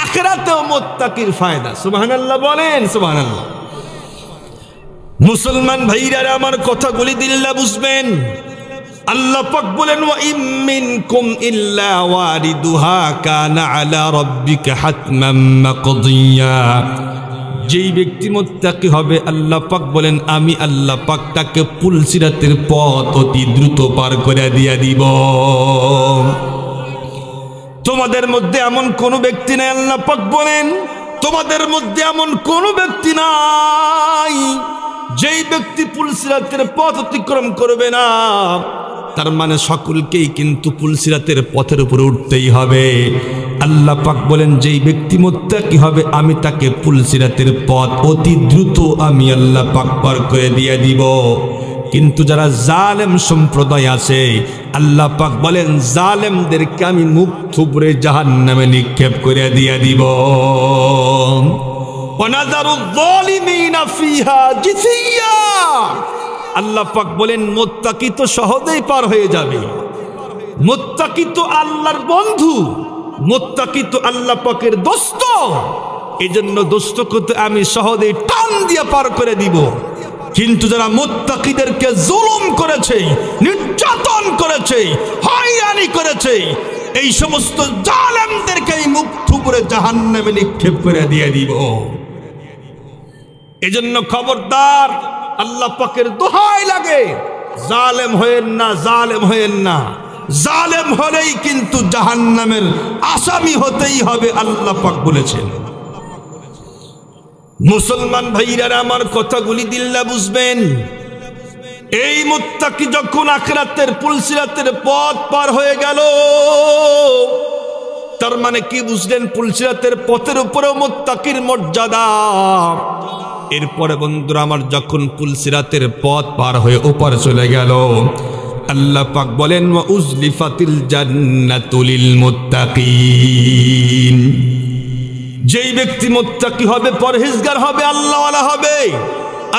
আখিরাতেও মুত্তাকির ফায়দা। সুবহানাল্লাহ বলেন, সুবহানাল্লাহ। মুসলমান ভাইরা আমার কথাগুলি দিল্লা বুঝবেন। আল্লাহ পাক বলেন, ওয়া ইম মিনকুম ইল্লা ওয়ারিদুহা কানা আলা রাব্বিকা হাতমান মাকদিয়া। যেই ব্যক্তি মুত্তাকি হবে আল্লাহ পাক বলেন আমি আল্লাহ পাক তাকে পুলসিরাতের পথ অতি দ্রুত পার করে দিয়ে দিব। তোমাদের মধ্যে এমন কোন ব্যক্তি নাই, আল্লাহ পাক বলেন তোমাদের মধ্যে এমন কোন ব্যক্তি নাই যেই ব্যক্তি পুলসিরাতের পথ অতিক্রম করবে না। তার মানে সকলকেই কিন্তু পুলসিরাতের পথের উপরে উঠতেই হবে। আল্লাহ পাক বলেন যেই ব্যক্তি মুত্তাকি হবে আমি তাকে পুলসিরাতের পথ অতি দ্রুত আমি আল্লাহ পাক পার করে দিয়ে দিব। কিন্তু যারা জালেম সম্প্রদায় আছে আল্লাহ পাক বলেন জালেমদেরকে আমি মুখ থুবড়ে জাহান্নামে নিক্ষেপ করে দিয়ে দিব। আল্লাহ পাক বলেন মুত্তাকি তো সহজেই পার হয়ে যাবে, মুত্তাকি তো আল্লাহর বন্ধু, মুত্তাকি তো আল্লাহ পাকের দোস্ত। এজন্য দোস্তকে আমি সহজেই টান দিয়ে পার করে দিব। কিন্তু যারা মুত্তাকিদেরকে জুলুম করেছে, নির্যাতন করেছে, হয়রানি করেছে, এই সমস্ত জালেমদেরকে মুখ থুবড়ে জাহান্নামে নিক্ষেপ করে দিয়ে দিব। এজন্য খবরদার, আল্লাহ পাকের দোহাই লাগে, জালেম হয়েন না, জালেম হয়েন না। জালেম হলেই কিন্তু জাহান্নামের আসামি হতেই হবে, আল্লাহ পাক বলেছেন। মুসলমান ভাইরা আমার কথাগুলি দিল্লা বুঝবেন। এই মুত্তাকি যখন আখিরাতের পুলসিরাতের পথ পার হয়ে গেল, তার মানে কি বুঝলেন? পুলসিরাতের পথের উপরেও মুত্তাকির মর্যাদা। এরপরে বন্ধুরা আমার যখন পুলসিরাতের পথ পার হয়ে ওপারে চলে গেল, আল্লাহ পাক বলেন ওয়া উজলিফাতিল জান্নাতু লিল মুত্তাকিন। যেই ব্যক্তি মুত্তাকি হবে, পরহেজগার হবে, আল্লাহওয়ালা হবে,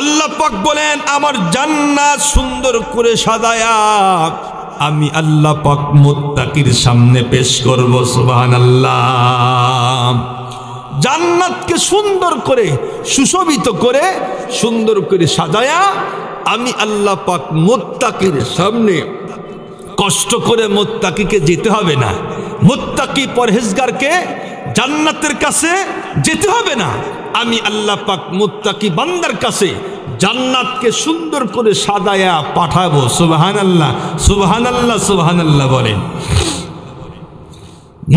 আল্লাহ পাক বলেন আমার জান্নাত সুন্দর করে সাজায়া আমি আল্লাহ পাক মুত্তাকির সামনে পেশ করব। সুবহানাল্লাহ। জান্নাতকে সুন্দর করে সুশোভিত করে সুন্দর করে সাজায়া আমি আল্লাহ পাক মুত্তাকির সামনে, কষ্ট করে মুত্তাকিকে যেতে হবে না, মুত্তাকি পরহেজগারকে জান্নাতের কাছে যেতে হবে না, আমি আল্লাহ পাক মুত্তাকি বান্দার কাছে জান্নাতকে সুন্দর করে সাজায়া পাঠাবো। সুবহানাল্লাহ, সুবহানাল্লাহ, সুবহানাল্লাহ বলেন।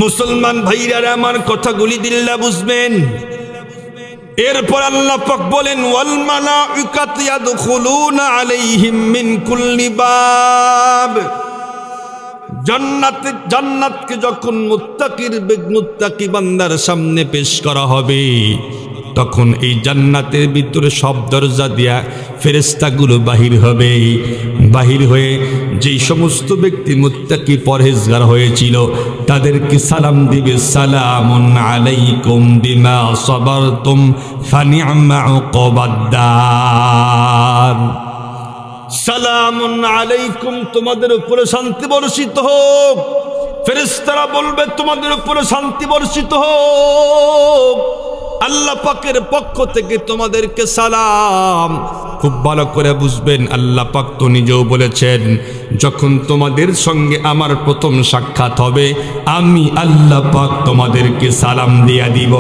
মুসলমান ভাইরা আমার কথাগুলি দিল্লা বুঝবেন। এরপর আল্লাহ পাক বলেন ওয়াল মালাইকাতু ইয়াদখুলুনা আলাইহিম মিন কুল্লি বাব। জান্নাতকে যখন মুত্তাকি বান্দার সামনে পেশ করা হবে, তখন এই জান্নাতের ভিতরে সব দরজা দিয়া ফেরেশতাগুলো বাহির হবে। বাহির হয়ে যেই সমস্ত ব্যক্তি মুত্তাকি পরহেজগার হয়েছিল তাদেরকে সালাম দিবে, সালামুন আলাইকুম বিমা সাবারতুম ফানি'মা উকবাদ্দার। সালামুন আলাইকুম, তোমাদের উপরে শান্তি বর্ষিত হোক, ফেরেশতারা বলবে তোমাদের উপরে শান্তি বর্ষিত হোক, আল্লাহ পাকের পক্ষ থেকে তোমাদেরকে সালাম। খুব ভালো করে বুঝবেন, আল্লাহ পাক তো নিজেও বলেছেন যখন তোমাদের সঙ্গে আমার প্রথম সাক্ষাৎ হবে আমি আল্লাহ পাক তোমাদেরকে সালাম দিয়া দিব।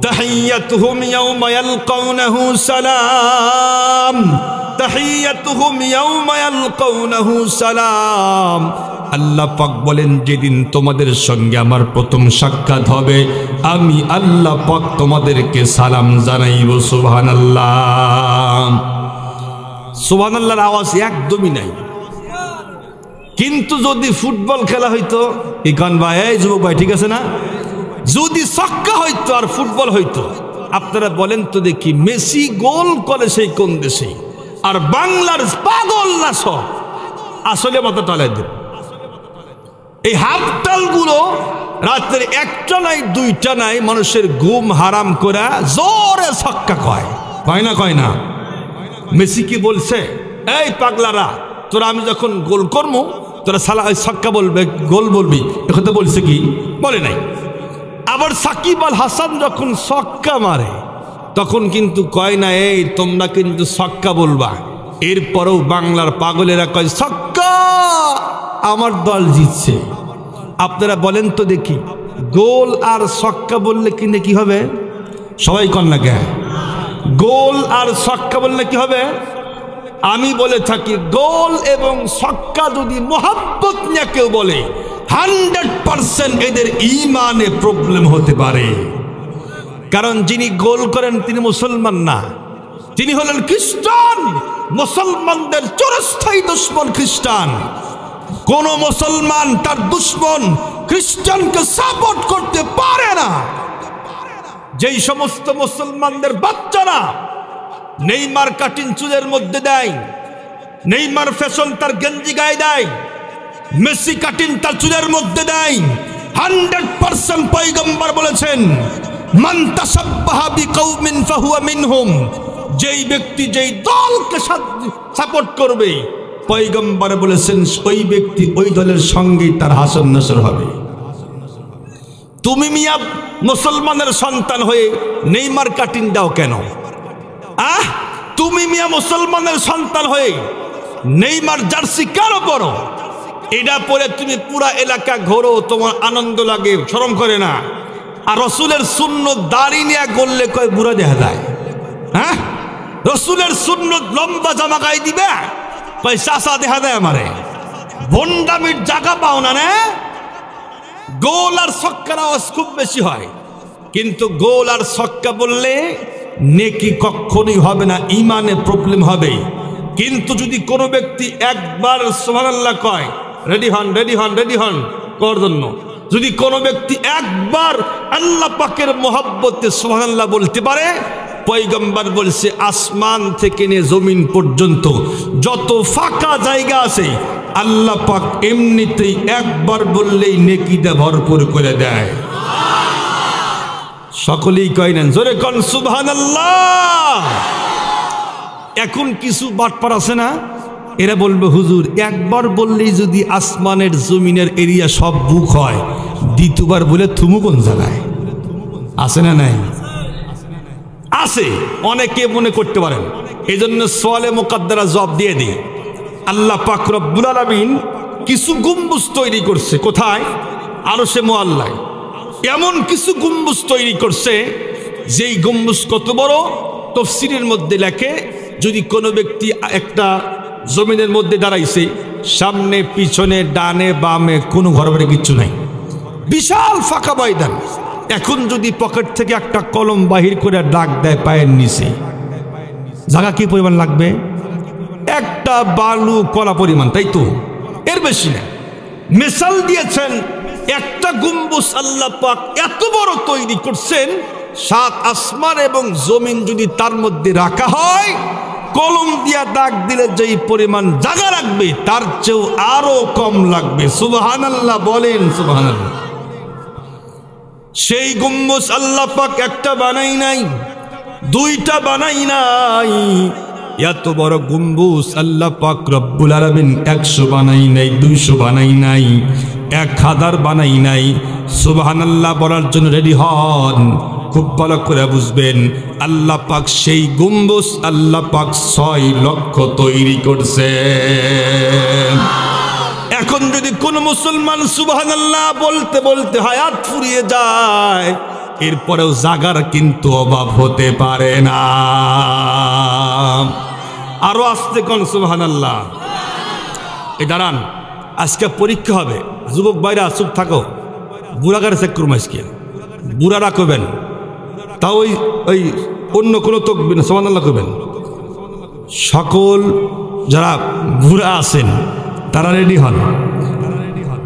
তাহিয়াতুহুম ইয়াওমা ইয়ালকাউনাহু সালাম, তাহিয়াতুহুম ইয়াওমা ইয়ালকাউনাহু সালাম। আল্লাহ পাক বলেন যেদিন তোমাদের সঙ্গে আমার প্রথম সাক্ষাৎ হবে আমি আল্লাহ পাক তোমাদেরকে সালাম জানাইব। সুবহানাল্লাহ। সুবহানাল্লাহর আওয়াজ একদমই নাই। কিন্তু যদি ফুটবল খেলা হইতো, ইকান ভাই, এই যুবক ভাই, ঠিক আছে না, যদি সক্কা হইতো আর ফুটবল হইতো, আপনারা বলেন তো দেখি মেসি গোল করে সেই কোন দেশে, আর বাংলার পাগল না সব আসলে মাথা টালাই দেব। এই হাফতালগুলো রাতের একটা নাই দুইটা নাই মানুষের ঘুম হারাম করে জোরে ছক্কা কয়, কয় না কয় না? মেসি কি বলছে, এই পাগলারা তোরা আমি যখন গোল করবো তোরা সালা ছক্কা বলবে, গোল বলবি, এখন তো বলছে কি? বলে নাই। আবার সাকিব আল হাসান যখন ছক্কা মারে তখন কিন্তু কয় না এই তোমরা কিন্তু ছক্কা বলবা। এরপরেও বাংলার পাগলেরা কয় ছক্কা, আমার দল জিতছে। আপনারা বলেন তো দেখি গোল আর ছক্কা বললে কিনে কি হবে? সবাই কন না কে? গোল আর ছক্কা বললে কি হবে? আমি বলে থাকি গোল এবং ছক্কা যদি মোহাব্বত নিয়ে কেউ বলে 100% এদের ঈমানে প্রবলেম হতে পারে। কারণ যিনি গোল করেন তিনি মুসলমান না, তিনি হলেন খ্রিস্টান। মুসলমানদের চিরস্থায়ী দুশমন খ্রিস্টান। কোন মুসলমান তার দুশমন খ্রিস্টানকে সাপোর্ট করতে পারে না। যেই সমস্ত মুসলমানদের বাচ্চারা নেইমার কাটিং চুলের মধ্যে দেয়, নেইমার ফ্যাশন তার গেঞ্জি গায়ে দেয়, মেসি কাটিং তার চুলের মধ্যে দেয়, 100% পয়গম্বর বলেছেন মান তাশাব্বাহা বিকাউমিন ফাহুয়া মিনহুম। যেই ব্যক্তি যেই দলকে সাপোর্ট করবে পয়গম্বর বলেছেন ওই ব্যক্তি ওই দলের সঙ্গেই তার হাসর নাসর হবে। তুমি মিয়া মুসলমানের সন্তান হয়ে নেইমার কাটিং দাও কেন? তুমি মিয়া মুসলমানের সন্তান হয়ে নেইমার জার্সি কেন পরো? এটা পরে তুমি পুরা এলাকা ঘোরো, তোমার আনন্দ লাগে, শরম করে না? আর রসুলের সুন্নত দাড়ি নিয়ে গড়লে কয় বুড়া দেখা যায়। হ্যাঁ, রসুলের সুন্নত লম্বা জামা গায়ে দিবে কয় চাষা দেখা দেয় আমারে। ভন্ডামির জায়গা পাও না। গোল আর ছক্কার আওয়াজ খুব বেশি হয়, কিন্তু গোল আর ছক্কা বললে নেকি কখনোই হবে না, ইমানে প্রবলেম হবে। কিন্তু যদি কোনো ব্যক্তি একবার সুবহানাল্লাহ কয়, রেডি হন রেডি হন রেডি হন করার জন্য, যদি কোনো ব্যক্তি একবার আল্লাহ পাকের মোহাব্বতে সুবহানাল্লাহ বলতে পারে, পয়গম্বর বলছে আসমান থেকে নিয়ে জমিন পর্যন্ত যত ফাঁকা জায়গা আছে আল্লাহ পাক এমনিতেই একবার বললেই নেকিটা ভরপুর করে দেয়। সকলেই কয় না জোরে কোন সুবহানাল্লাহ। এখন কিছু বাটপার আছে না, এরা বলবে হুজুর একবার বললেই যদি আসমানের জমিনের এরিয়া সব বুক হয়, দ্বিতীয়বার বলে থুমু কোন জায়গায়? আছে না নাই? আছে। অনেকে মনে করতে পারেন, এই জন্য সোয়ালে মুকাদ্দারা জবাব দিয়ে দিই। আল্লাহ পাক রব্বুল আলামিন কিছু গম্বুজ তৈরি করছে। কোথায়? আরশে মুআল্লায়। এমন কিছু গম্বুজ তৈরি করছে যেই গম্বুজ কত বড়, তাফসীরের মধ্যে লেখে যদি কোনো ব্যক্তি একটা জমিনের মধ্যে দাঁড়াইছে, সামনে পিছনে ডানে বামে কোনো ঘরবাড়ি কিচ্ছু নাই, বিশাল ফাঁকা ময়দান। এখন যদি পকেট থেকে একটা কলম বাহির করে ডাক দেয় পায়ের নিচে, জায়গা কি পরিমাণ লাগবে? একটা বালু কলা পরিমাণ, তাই তো, এর বেশি না। মিসাল দিয়েছেন একটা গম্বুজ আল্লাহ পাক এত বড় তৈরি করছেন, 7 আসমান এবং জমিন যদি তার মধ্যে রাখা হয়, কলম দিয়া দাগ দিলে যেই পরিমাণ জায়গা রাখবে তার চেয়েও আরো কম লাগবে। সুবহানাল্লাহ বলেন, সুবহানাল্লাহ। সেই গম্বুজ আল্লাহ পাক একটা বানাই নাই, দুইটা বানাই নাই, এত বড় গম্বুজ আল্লাহ পাক রব্বুল আলামিন 100 বানাই নাই, 200 বানাই নাই, 1000 বানাই নাই। সুবহানাল্লাহ বলার জন্য রেডি হন। খুব ভালো করে বুঝবেন, আল্লাহ পাক সেই গম্বুজ আল্লাহ পাক 6 লক্ষ তৈরি করছে। এখন যদি কোন মুসলমান সুবহানাল্লাহ বলতে বলতে হায়াত ফুরিয়ে যায়, এরপরেও জাগার কিন্তু অভাব হতে পারে না। আরো আসতে কোন সুবহানাল্লাহ। এই দাঁড়ান, আজকে পরীক্ষা হবে, যুবক ভাইরা চুপ থাকো, বুড়াগারে চেক করুন, আজকে বুড়া রাখবেন, তাও ওই অন্য কোনো তকবির না, সুবহানাল্লাহ করবেন। সকল যারা বুড়া আছেন তারা রেডি হন,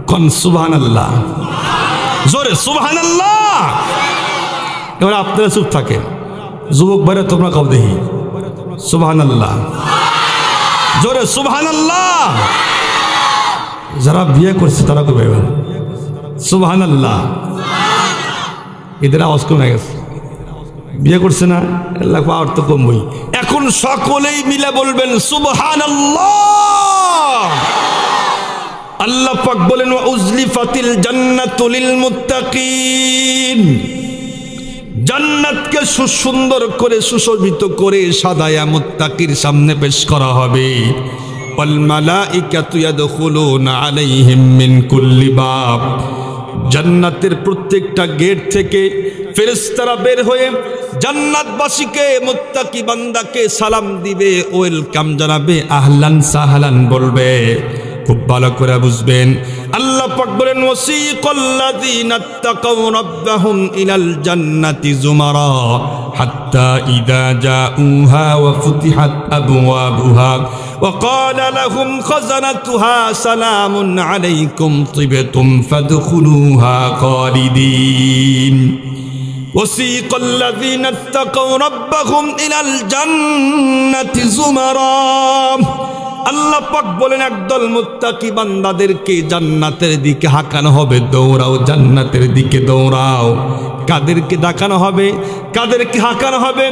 কোন সুবহানাল্লাহ, জোরে সুবহানাল্লাহ। এবার আপনারা চুপ থাকেন, যুবক ভাইরা তোমরা কাউ দেখি সুবহানাল্লাহ, জোরে সুবহানাল্লাহ। যারা বিয়ে করছে তারা করবে সুবহানাল্লাহ। এদের আওয়াজ কমে গেছে, বিয়ে করছে না আল্লাহ পাওয়ার তো কমবই। এখন সকলেই মিলে বলবেন সুবহানাল্লাহ। আল্লাহ পাক বলেন উজলিফাতিল জান্নাতু লিল মুত্তাকিন, জান্নাতকে সুন্দর করে সুশোভিত করে সাদায়া মুত্তাকির সামনে পেশ করা হবে। ওয়াল মালাইকাতু ইয়াদখুলুনা আলাইহিম মিন কুল্লি বাব, জান্নাতের প্রত্যেকটা গেট থেকে ফেরেশতারা বের হয়ে জান্নাতবাসীকে মুত্তাকি বান্দাকে সালাম দিবে, ওয়েলকাম জানাবে, আহলান সাহলান বলবে। খুব ভালো করে বুঝবেন, আল্লাহ পাক বলেন ওয়াসিকাল্লাযীনা তাকাউ রাব্বাহুম ইলাল জান্নাতি যুমারা হাত্তা ইযা জাউহা ওয়া ফুতিহাত আবওয়াবুহা ওয়া ক্বালা লাহুম খাযানাতুহা সালামুন আলাইকুম তিবতুম ফাদখুলুহা খালিদিন। ওয়াসিকাল্লাযীনা তাকাউ রাব্বাহুম ইলাল জান্নাতি যুমারা, আল্লাহ পাক বলেন একদল মুত্তাকি বান্দাদেরকে জান্নাতের দিকে হাঁকানো হবে, দৌড়াও জান্নাতের দিকে দৌড়াও। কাদেরকে ডাকানো হবে, কাদেরকে হাঁকানো হবে?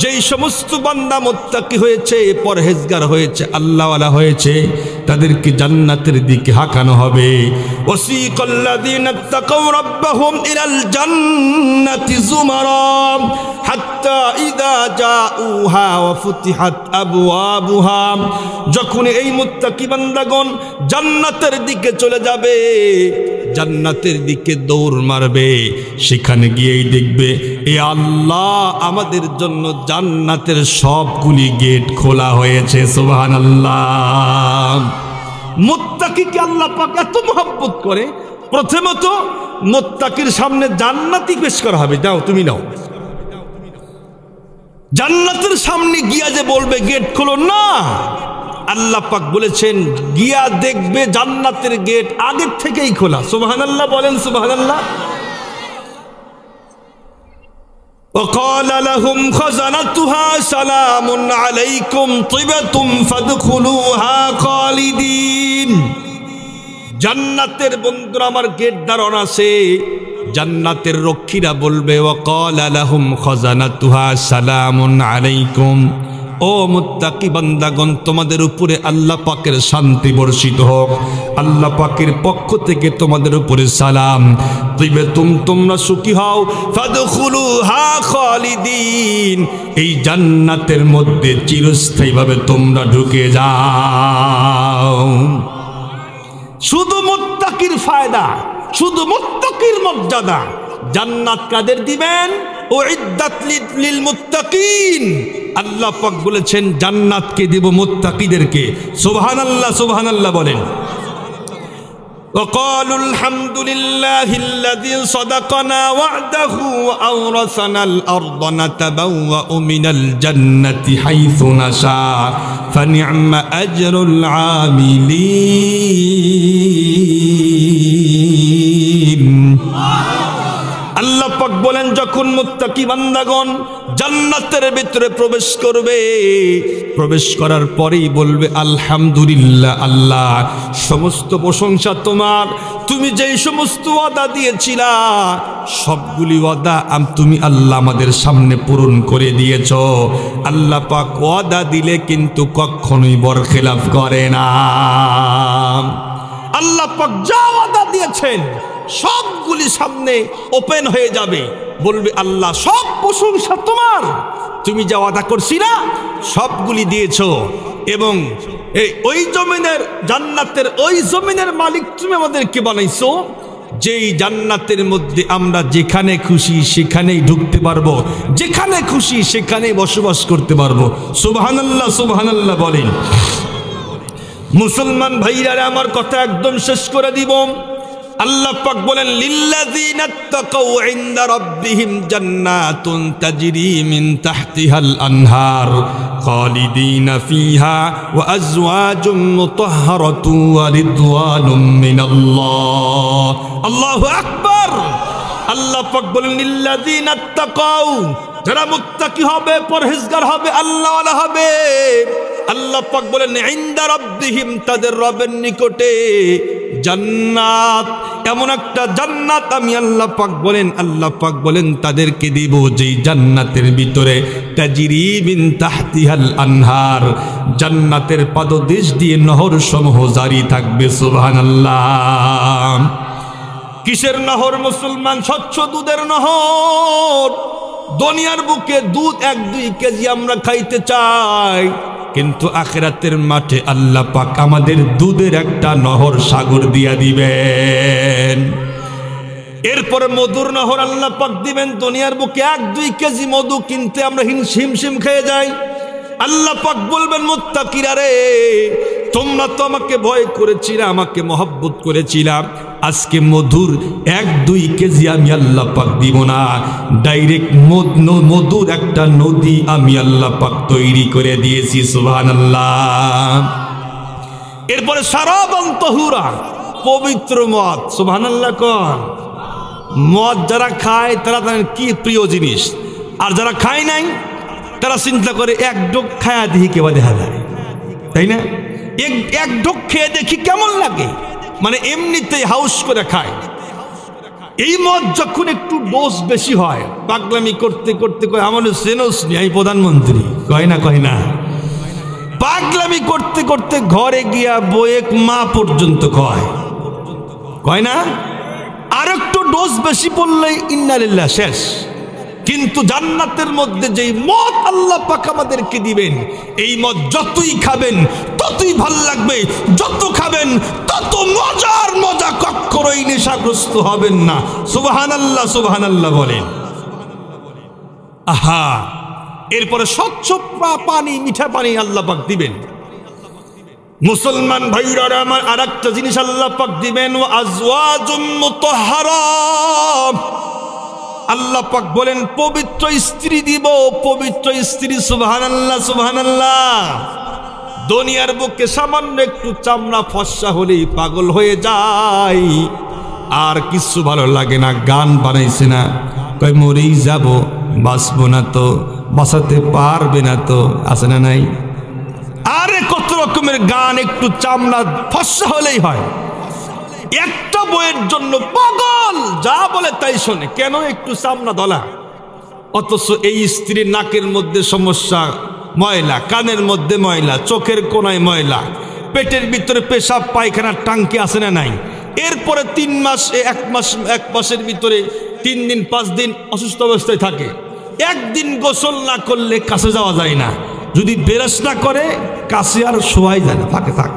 যেই সমস্ত বান্দা মুত্তাকি হয়েছে, পরহেজগার হয়েছে, আল্লাহওয়ালা হয়েছে, তাদেরকে জান্নাতের দিকে হাঁকানো হবে। ওয়াসিকাল্লাযীনা তাকাউ রাব্বাহুম ইলাল জান্নাতি যুমারা হাত্তা ইযা জাউহা ওয়া ফুতিহাত আবওয়াবুহা, যখন এই মুত্তাকি বান্দাগণ জান্নাতের দিকে চলে যাবে, জান্নাতের দিকে দৌড় মারবে, সেখানে গিয়েই দেখবে এ আল্লাহ আমাদের জন্য জান্নাতের সবগুলি গেট খোলা হয়েছে। সুবহানাল্লাহ। মুত্তাকিকে আল্লাহ পাক এত মহব্বত করে, প্রথমত মুত্তাকির সামনে জান্নাতই পেশ করা হবে, দাও তুমি নাও। জান্নাতের সামনে গিয়া যে বলবে গেট খোলো না, আল্লাহ পাক বলেছেন গিয়া দেখবে জান্নাতের গেট আগের থেকেই খোলা। সুবহানাল্লাহ বলেন সুবহানাল্লাহ। وقال لهم خزنتها سلام عليكم طبتم فادخلوها خالدين। জান্নাতের বন্ধুরা আমার গেট দাঁড়ানো আছে, জান্নাতের রক্ষীরা বলবে وقال لهم خزنتها سلام عليكم, ও মুত্তাকি বান্দাগণ তোমাদের উপরে আল্লাহ পাকের শান্তি বর্ষিত হোক, আল্লাহ পাকের পক্ষ থেকে তোমাদের উপরে সালাম। তোমরা সুখী হও, ফাদখুলুহা খালিদিন, এই জান্নাতের মধ্যে চিরস্থায়ীভাবে তোমরা ঢুকে যাও। শুধু মুত্তাকির ফায়দা, শুধু মুত্তাকির মর্যাদা। জান্নাত কাদের দিবেন? উইদ্দাত লিল মুত্তাকিন। আল্লাহ পাক বলেছেন জান্নাতকে দেব মুত্তাকিদেরকে। সুবহানাল্লাহ সুবহানাল্লাহ বলেন। وقالوا الحمد لله الذي صدقنا وعده وأورثنا الأرض نتبوأ من الجنة حيث نشاء فنعم أجر العاملين। আল্লাহ পাক বলেন যখন মুত্তাকি বান্দাগণ জান্নাতের ভিতরে প্রবেশ করবে, প্রবেশ করার পরেই বলবে আলহামদুলিল্লাহ, আল্লাহ সমস্ত প্রশংসা তোমার। তুমি যেই সমস্ত ওয়াদা দিয়েছিলা সবগুলি ওয়াদা তুমি আল্লাহ আমাদের সামনে পূরণ করে দিয়েছ। আল্লাহ পাক ওয়াদা দিলে কিন্তু কখনোই বরখেলাফ করে না। আল্লাহ পাক যা ওয়াদা দিয়েছেন সবগুলি সামনে ওপেন হয়ে যাবে, বলবে আল্লাহ সব প্রশংসা তোমার, তুমি যা ওয়াদা করছিলা সবগুলি দিয়েছো। এবং ওই জমিনের জান্নাতের ওই জমিনের মালিক তুমি আমাদেরকে বানাইছো, যেই জান্নাতের মধ্যে আমরা যেখানে খুশি সেখানেই ঢুকতে পারবো, যেখানে খুশি সেখানেই বসবাস করতে পারবো। সুবহানাল্লাহ, সুবহানাল্লাহ বলেন। মুসলমান ভাইরা আমার কথা একদম শেষ করে দিব। আল্লাহ পাক বলেন লিল্লাযিনা তাকাউ ইনদা রাব্বিহিম জান্নাতুন তাজরি মিন তাহতিহাল আনহার খালিদিনা ফিহা ওয়া আজওয়াজুম মুতাহহারাতুন ওয়া রিদওয়ানুম মিনাল্লাহ। আল্লাহু আকবার। আল্লাহ পাক বলেন লিল্লাযিনা তাকাউ, যারা মুত্তাকি হবে, পরহেজগার হবে, আল্লাহওয়ালা হবে, আল্লাহ পাক বলেন ইনদা রাব্বিহিম, তাদের রবের নিকটে জান্নাত, এমন একটা জান্নাত আমি আল্লাহ পাক বলেন তাদেরকে দিব যেই জান্নাতের ভিতরে তাজরি মিন তাহতিহাল আনহার, জান্নাতের পাদদেশ দিয়ে নহর সমূহ জারি থাকবে। সুবহানাল্লাহ। কিসের নহর মুসলমান? স্বচ্ছ দুধের নহর। দুনিয়ার বুকে দুধ 1-2 কেজি আমরা খাইতে চাই, কিন্তু আখিরাতের মাঠে আল্লাহ পাক আমাদের দুধের একটা নহর সাগর দিয়া দিবেন। এরপরে মধুর নহর আল্লাহ পাক দিবেন। দুনিয়ার বুকে 1-2 কেজি মধু কিনতে আমরা হিমশিম খেয়ে যাই। আল্লাহ পাক বলবেন মুত্তাকিরা রে, তোমরা তো আমাকে ভয় করেছিলা, আমাকে মহব্বত করেছিলা, আজকে মধুর 1-2 কেজি আমি আল্লাহ পাক দিব না, ডাইরেক্ট মধুর একটা নদী আমি আল্লাহ পাক তৈরি করে দিয়েছি। সুবহানাল্লাহ। এরপরে সারাবান তাহুরা, পবিত্র মদ। সুবহানাল্লাহ। কোন মদ যারা খায় তারা জানেন কি প্রিয় জিনিস, আর যারা খায় নাই তারা চিন্তা করে এক ঢোক খায়া দেখি কেবা দেখা যায়, তাই না? এক ঢোক খেয়ে দেখি কেমন লাগে, মানে এমনিতেই হাউস করে খায়। এই মদ যখন একটু ডোজ বেশি হয়, পাগলামি করতে করতে কয় আমার সেনস নি আমি প্রধানমন্ত্রী, কয় না পাগলামি করতে করতে ঘরে গিয়া বয়েক মা পর্যন্ত কয় না। আর একটু ডোজ বেশি পড়লেই ইন্নালিল্লাহ, শেষ। কিন্তু জান্নাতের মধ্যে যেই মদ আল্লাহ পাক আমাদেরকে দিবেন, এই মদ যতই খাবেন ততই ভাল লাগবে, যত খাবেন তত মজার মজা, কখনোই নেশাগ্রস্ত হবেন না। সুবহানাল্লাহ, সুবহানাল্লাহ বলেন। আহা, এরপরে স্বচ্ছ পানি, মিঠা পানি আল্লাহ পাক দিবেন। মুসলমান ভাইরা আমার আরেকটা জিনিস আল্লাহ পাক দিবেন, ওয়া আজওয়াজুম মুতাহহারা। আল্লাহ পাক বলেন পবিত্র স্ত্রী দিব, পবিত্র স্ত্রী। সুবহানাল্লাহ, সুবহানাল্লাহ। দুনিয়ার বুকে সামান্য একটু চামড়া ফর্সা হলেই পাগল হয়ে যায়, আর কিছু ভালো লাগে না। গান বানাইছে না, কয় মরেই যাব, বাঁচবো না তো, বাঁচাতে পারবে না তো, আছে না নাই? আরে কত রকমের গান, একটু চামড়া ফর্সা হলেই হয়। একটা বইয়ের জন্য পাগল, যা বলে তাই শোনে, কেন? একটু চামড়া দলা। অথচ এই স্ত্রীর নাকের মধ্যে সমস্যা, ময়লা, কানের মধ্যে ময়লা, চোখের কোনায় ময়লা, পেটের ভিতরে পেশাব পায়খানার টাঙ্কি আছে না নাই? এরপরে 3 মাস, 1 মাসের ভিতরে 3 দিন 5 দিন অসুস্থ অবস্থায় থাকে। একদিন গোসল না করলে কাছে যাওয়া যায় না, যদি বেরাস না করে কাছে আর শোয়াই যায় না, ফাঁকে থাক।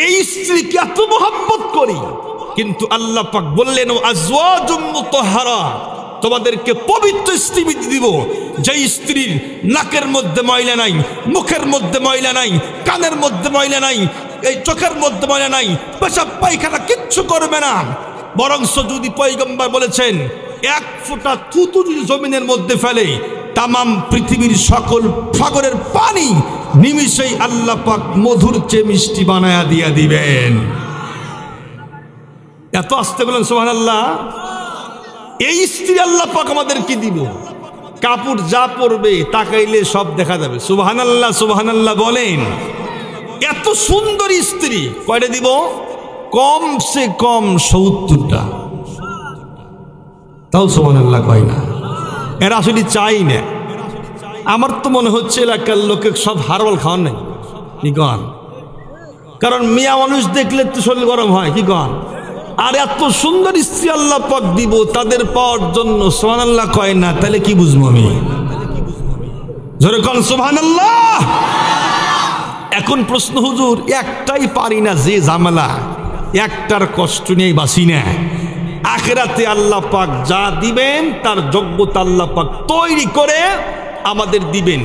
এই স্ত্রীকে এত মহব্বত করি, কিন্তু আল্লাহ পাক বললেন আজওয়াজুম মুতাহহারা, তোমাদেরকে পবিত্র স্ত্রী দিব, যেই স্ত্রীর নাকের মধ্যে ময়লা নাই, মুখের মধ্যে ময়লা নাই, কানের মধ্যে ময়লা নাই, এই চোখের মধ্যে ময়লা নাই, পেশাব পায়খানা কিচ্ছু করবে না। বরংস যদি পয়গম্বর বলেছেন 1 ফোঁটা থুতু যদি জমিনের মধ্যে ফেলে, তামাম পৃথিবীর সকল সাগরের পানি নিমিষেই আল্লাহ পাক মধুর চেয়ে মিষ্টি বানায়া দিয়া দিবেন। এত আসতে বলেন সুবহানাল্লাহ। এই স্ত্রী আল্লাহ পাক আমাদের কি দিব? কাপড় যা পরবে তাকাইলে সব দেখা যাবে। সুবহানাল্লাহ সুবহানাল্লাহ বলেন। এত সুন্দর স্ত্রী কয়টা দিব? কমসে কম 70টা। তাও সুবহানাল্লাহ কয় না। এরা আসলে চাই না। আমার তো মনে হচ্ছে এলাকার লোকে সব হারবাল খাওয়ান নাই, কি কন? কারণ মিয়া মানুষ দেখলে তো শরীর গরম হয়, কি কন? আর এত সুন্দর স্ত্রী আল্লাহ পাক দিব, তাদের পাওয়ার জন্য সুবহানাল্লাহ কয় না, তাহলে কি বুঝবো আমি? জোরে কন সুবহানাল্লাহ। এখন প্রশ্ন, হুজুর একটাই পারি না, যে ঝামেলা, একটার কষ্ট নিয়ে বাসি না। আখিরাতে আল্লাহ পাক যা দিবেন তার যোগ্যতা আল্লাহ পাক তৈরি করে আমাদের দিবেন।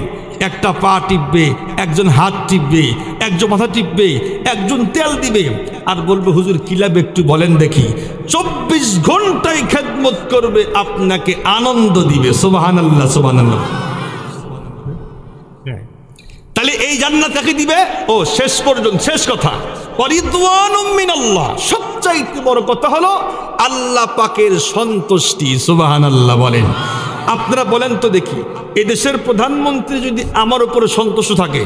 একটা পা টিপবে, একজন হাত টিপবে, একজন মাথা টিপবে, একজন তেল দিবে, আর বলবে হুজুর কি লাগবে একটু বলেন দেখি। 24 ঘন্টায় খেদমত করবে, আপনাকে আনন্দ দিবে। সুবহানাল্লাহ সুবহানাল্লাহ। তাহলে এই জান্নাত কাকে দিবে? ও শেষ পর্যন্ত শেষ কথা, রিদওয়ানুম মিনাল্লাহ। সবচাইতে বড় কথা হলো আল্লাহ পাকের সন্তুষ্টি। সুবহানাল্লাহ বলেন। আপনারা বলেন তো দেখি, এই দেশের প্রধানমন্ত্রী যদি আমার উপরে সন্তুষ্ট থাকে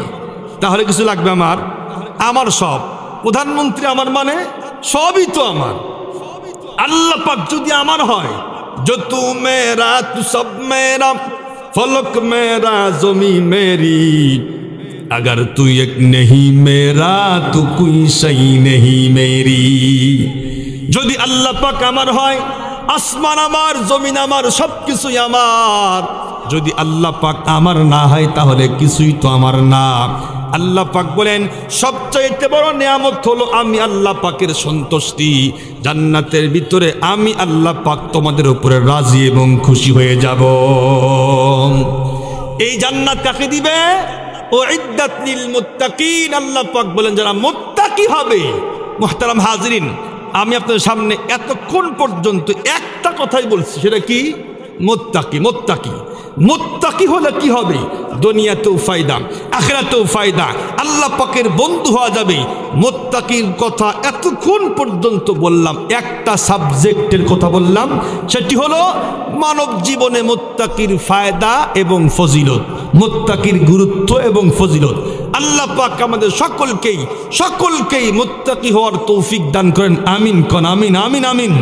তাহলে কিছু লাগবে আমার? আমার সব। প্রধানমন্ত্রী আমার মানে সবই তো আমার। আল্লাহ পাক যদি আমার হয়, जो तू मेरा तू सब मेरा, फलक मेरा जमीन मेरी, अगर तू एक नहीं मेरा तो कोई सही नहीं मेरी। যদি আল্লাহ পাক আমার হয়, আসমান আমার, জমিন আমার, সবকিছুই আমার। যদি আল্লাহ পাক আমার না হয় তাহলে কিছুই তো আমার না। আল্লাহ পাক বলেন সবচাইতে বড় নিয়ামত হলো আমি আল্লাহ পাকের সন্তুষ্টি। জান্নাতের ভিতরে আমি আল্লাহ পাক তোমাদের উপরে রাজি এবং খুশি হয়ে যাব। এই জান্নাত কাকে দিবে? উইদ্দাত লিল মুত্তাকিন। আল্লাহ পাক বলেন যারা মুত্তাকি হবে। মুহতারাম হাজিরিন, আমি আপনাদের সামনে এতক্ষণ পর্যন্ত একটা কথাই বলছি, সেটা কি? মুত্তাকি। মুত্তাকি মুত্তাকি হলে কি হবে? দুনিয়াতেও ফায়দা, আখিরাতেও ফায়দা, আল্লাহ পাকের বন্ধু হওয়া যাবে। মুত্তাকির কথা এতক্ষণ পর্যন্ত বললাম, একটা সাবজেক্টের কথা বললাম, সেটি হলো মানব জীবনে মুত্তাকির ফায়দা এবং ফজিলত, মুত্তাকির গুরুত্ব এবং ফজিলত। আল্লাহ পাক আমাদের সকলকেই মুত্তাকি হওয়ার তৌফিক দান করেন। আমিন কোন আমিন আমিন আমিন।